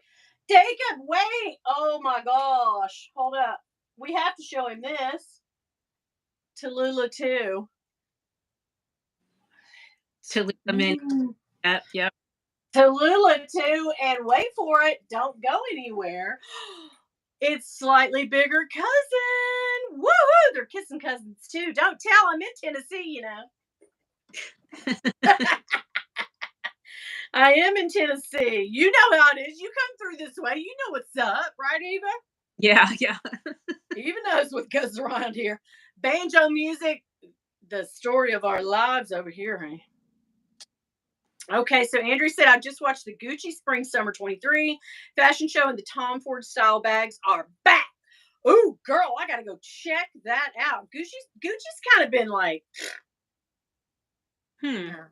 A: Jacob, wait. Oh my gosh. Hold up. We have to show him this. Tallulah too.
B: Tallulah Min. Yep, yep.
A: Tallulah too, and wait for it. Don't go anywhere. It's slightly bigger cousin. Woohoo! They're kissing cousins too. Don't tell. I'm in Tennessee, I am in Tennessee. You know how it is. You come through this way. You know what's up, right, Eva?
B: Yeah, yeah.
A: Eva knows what goes around here. Banjo music, the story of our lives over here, honey. Okay, so Andrew said, I just watched the Gucci Spring Summer 23 fashion show, and the Tom Ford style bags are back. Ooh, girl, I gotta go check that out. Gucci's kind of been like, yeah.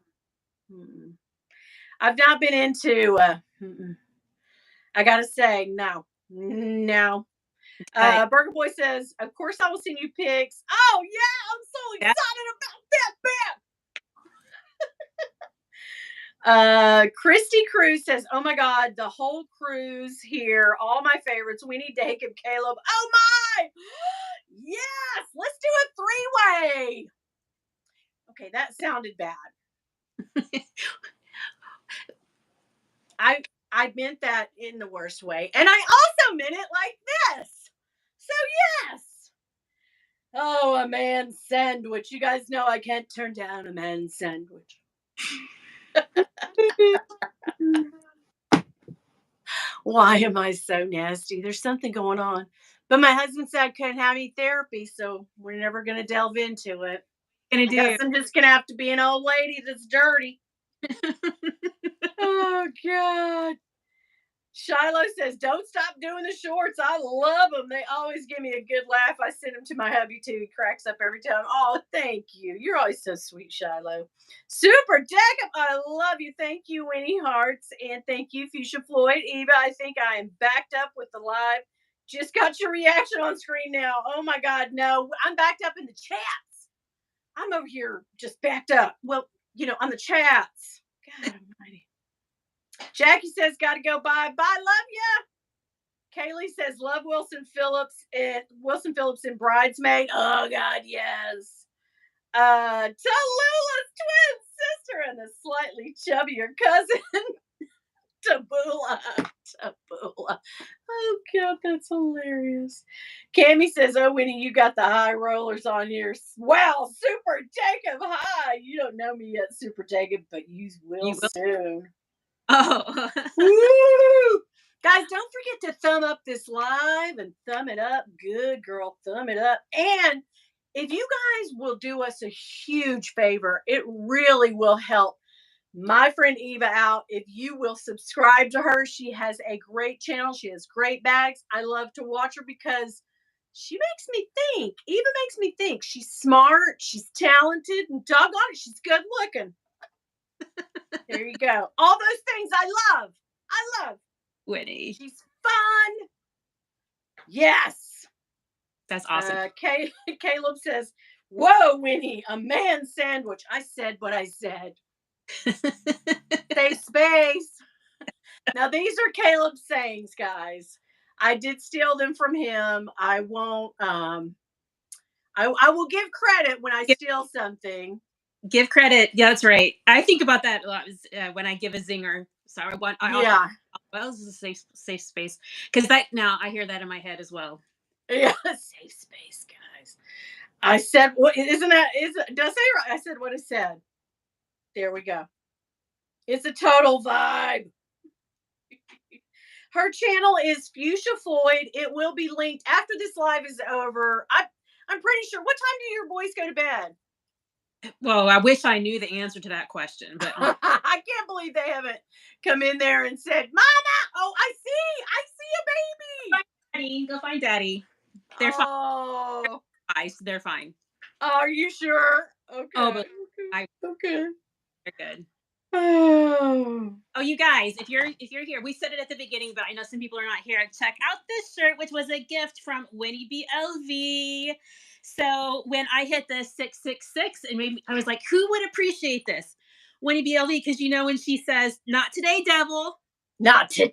A: I've not been into. I gotta say, no, no.
B: Right.
A: Burger Boy says, of course I will send you pics. Oh yeah, I'm so
B: Yeah.
A: excited about that bag. Christy Cruz says, "Oh my God, the whole cruise here, all my favorites: Winnie, Jacob, Caleb. Oh my, yes, let's do a three-way." Okay, that sounded bad. I meant that in the worst way, and I also meant it like this. So yes. Oh, a man sandwich. You guys know I can't turn down a man sandwich. Why am I so nasty? There's something going on. But my husband said I couldn't have any therapy, so we're never going to delve into it.
B: Gonna
A: I guess
B: do.
A: I'm just going to have to be an old lady that's dirty. Oh, God. Shiloh says, don't stop doing the shorts. I love them. They always give me a good laugh. I send them to my hubby, too. He cracks up every time. Oh, thank you. You're always so sweet, Shiloh. Super Jacob, I love you. Thank you, Winnie Hearts. And thank you, Fuchsia Floyd. Eva, I think I am backed up with the live. Just got your reaction on screen now. Oh, my God. No, I'm backed up in the chats. I'm over here just backed up. Well, on the chats. God almighty. Jackie says, "Got to go. Bye, bye. Love ya." Kaylee says, "Love Wilson Phillips and Bridesmaid." Oh God, yes. Tallulah's twin sister and the slightly chubbier cousin, Tabula. Tabula. Oh God, that's hilarious. Cammy says, "Oh Winnie, you got the high rollers on here." Wow, Super Jacob, hi. You don't know me yet, Super Jacob, but you will
B: You will.
A: soon.
B: Oh.
A: Woo! Guys, don't forget to thumb up this live and thumb it up. Good girl, thumb it up. And if you guys will do us a huge favor, it really will help my friend Eva out. If you will subscribe to her, she has a great channel. She has great bags. I love to watch her because she makes me think. Eva makes me think. She's smart, she's talented, and doggone it, she's good looking. There you go. All those things I love. I love.
B: Winnie.
A: She's fun. Yes.
B: That's awesome.
A: Caleb says, "Whoa, Winnie, a man sandwich." I said what I said. Safe space. Now, these are Caleb's sayings, guys. I did steal them from him. I won't, I will give credit when I steal something.
B: Give credit. Yeah, that's right. I think about that a lot when I give a zinger. So I often, well, this is a safe space because that now I hear that in my head as well.
A: Yeah, safe space, guys. I said, "What isn't that? Did I say right? I said what I said." There we go. It's a total vibe. Her channel is Fuchsia Floyd. It will be linked after this live is over. I'm pretty sure. What time do your boys go to bed?
B: Well, I wish I knew the answer to that question, but
A: I can't believe they haven't come in there and said, "Mama, oh, I see a baby."
B: Daddy, go find Daddy. They're fine.
A: Oh,
B: Guys, they're fine.
A: are you sure?
B: Oh,
A: Okay,
B: but I
A: okay,
B: they're good.
A: okay.
B: Oh, you guys, if you're here, we said it at the beginning, but I know some people are not here. Check out this shirt, which was a gift from Winnie BLV. So when I hit the 666, and maybe I was like, who would appreciate this? Winnie BLV, because you know when she says, "Not today, devil."
A: Not today.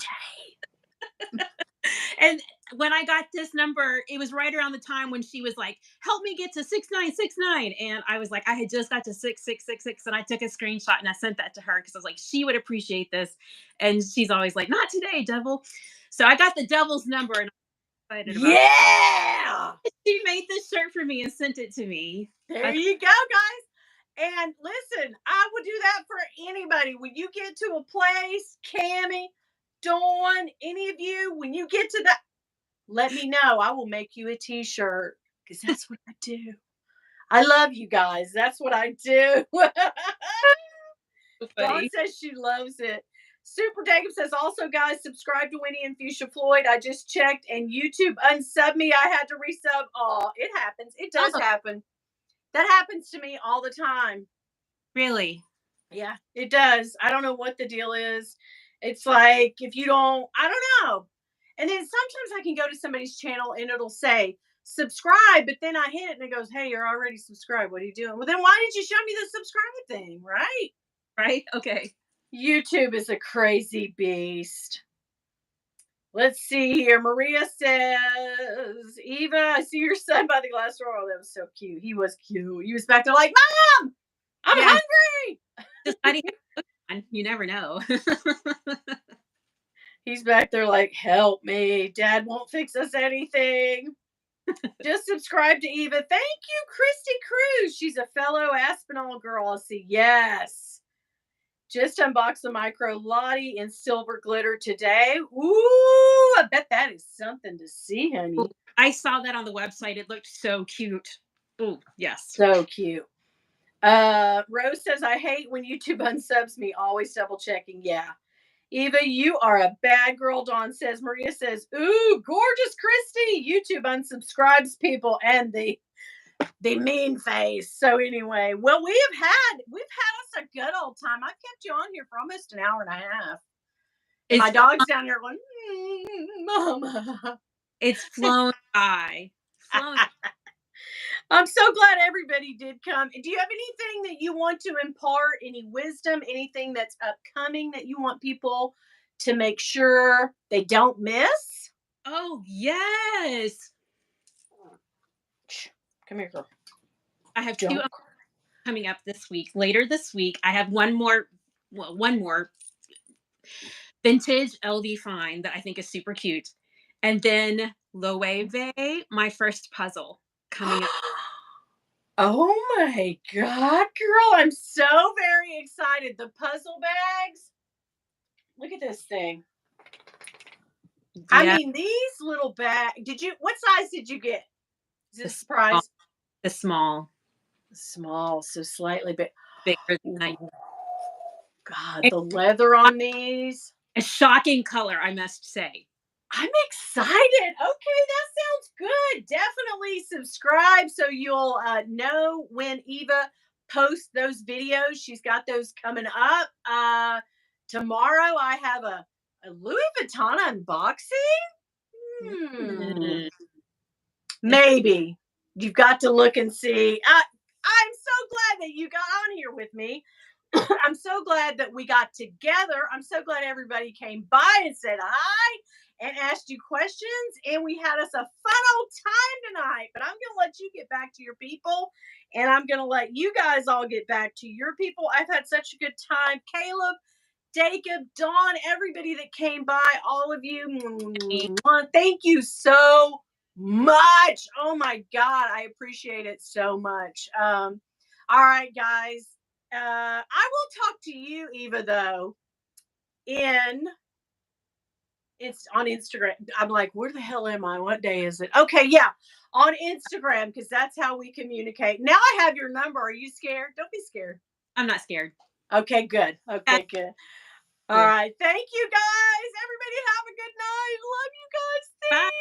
B: And when I got this number, it was right around the time when she was like, "Help me get to 6969." And I was like, I had just got to 6666, and I took a screenshot and I sent that to her because I was like, she would appreciate this. And she's always like, "Not today, devil." So I got the devil's number and I'm excited about
A: Yeah.
B: it. She made this shirt for me and sent it to me.
A: There you go, guys. And listen, I would do that for anybody. When you get to a place, Cammy, Dawn, any of you, when you get to that, let me know. I will make you a t-shirt because that's what I do. I love you guys. That's what I do.
B: So
A: Dawn
B: funny.
A: says she loves it. Super Jacob says, also, guys, subscribe to Winnie and Fuchsia Floyd. I just checked and YouTube unsubbed me. I had to resub. Oh, it happens. It does
B: Oh,
A: happen. That happens to me all the time.
B: really?
A: Yeah, it does. I don't know what the deal is. It's like if you don't, I don't know. And then sometimes I can go to somebody's channel and it'll say subscribe, but then I hit it and it goes, "Hey, you're already subscribed. What are you doing?" Well, then why did you show me the subscribe thing, right?
B: Right? Okay.
A: YouTube is a crazy beast. Let's see here. Maria says, Eva, I see your son by the glass door. Oh, that was so cute. He was cute. He was back there like, Mom, I'm
B: Yeah.
A: hungry.
B: Just letting on. You never know.
A: He's back there like, help me. Dad won't fix us anything. Just subscribe to Eva. Thank you, Christy Cruz. She's a fellow Aspinall girl. I see. Yes. Just unboxed the micro Lottie in silver glitter today. Ooh, I bet that is something to see, honey.
B: I saw that on the website. It looked so cute. Oh, yes.
A: So cute. Rose says, I hate when YouTube unsubs me, always double checking. Yeah. Eva, you are a bad girl, Dawn says. Maria says, ooh, gorgeous Christy. YouTube unsubscribes people and the mean face. So anyway, well, we've had us a good old time. I've kept you on here for almost an hour and a half. And my
B: It's
A: dog's down here going, Mama.
B: it's flown by. Flown.
A: I'm so glad everybody did come. Do you have anything that you want to impart? Any wisdom? Anything that's upcoming that you want people to make sure they don't miss?
B: Oh, yes.
A: Come here, girl.
B: I have two
A: Don't.
B: coming up this week. Later this week, I have one more vintage LV find that I think is super cute. And then Loewe, my first puzzle coming up.
A: Oh my God, girl. I'm so very excited. The puzzle bags. Look at this thing. I
B: Yeah,
A: mean, these little bags. What size did you get? Is it
B: the
A: a
B: small,
A: surprise?
B: the small,
A: Small, so slightly big.
B: bigger than I.
A: God, the leather on these.
B: A shocking color, I must say.
A: I'm excited. Okay, that sounds good. Definitely subscribe so you'll know when Eva posts those videos. She's got those coming up. Tomorrow I have a Louis Vuitton unboxing.
B: Mm.
A: Maybe. You've got to look and see. I'm so glad that you got on here with me. I'm so glad that we got together. I'm so glad everybody came by and said hi and asked you questions. And we had us a fun old time tonight. But I'm going to let you get back to your people. And I'm going to let you guys all get back to your people. I've had such a good time. Caleb, Jacob, Dawn, everybody that came by, all of you. Thank you so much. Oh my God. I appreciate it so much. All right, guys. I will talk to you, Eva, though, in It's on Instagram. I'm like, where the hell am I? What day is it? Okay, yeah, on Instagram because that's how we communicate. Now I have your number. Are you scared? Don't be scared.
B: I'm not scared.
A: Okay, good.
B: Thank
A: Okay, good. All
B: you.
A: right. Thank you guys. Everybody have a good night. Love you guys.
B: Bye.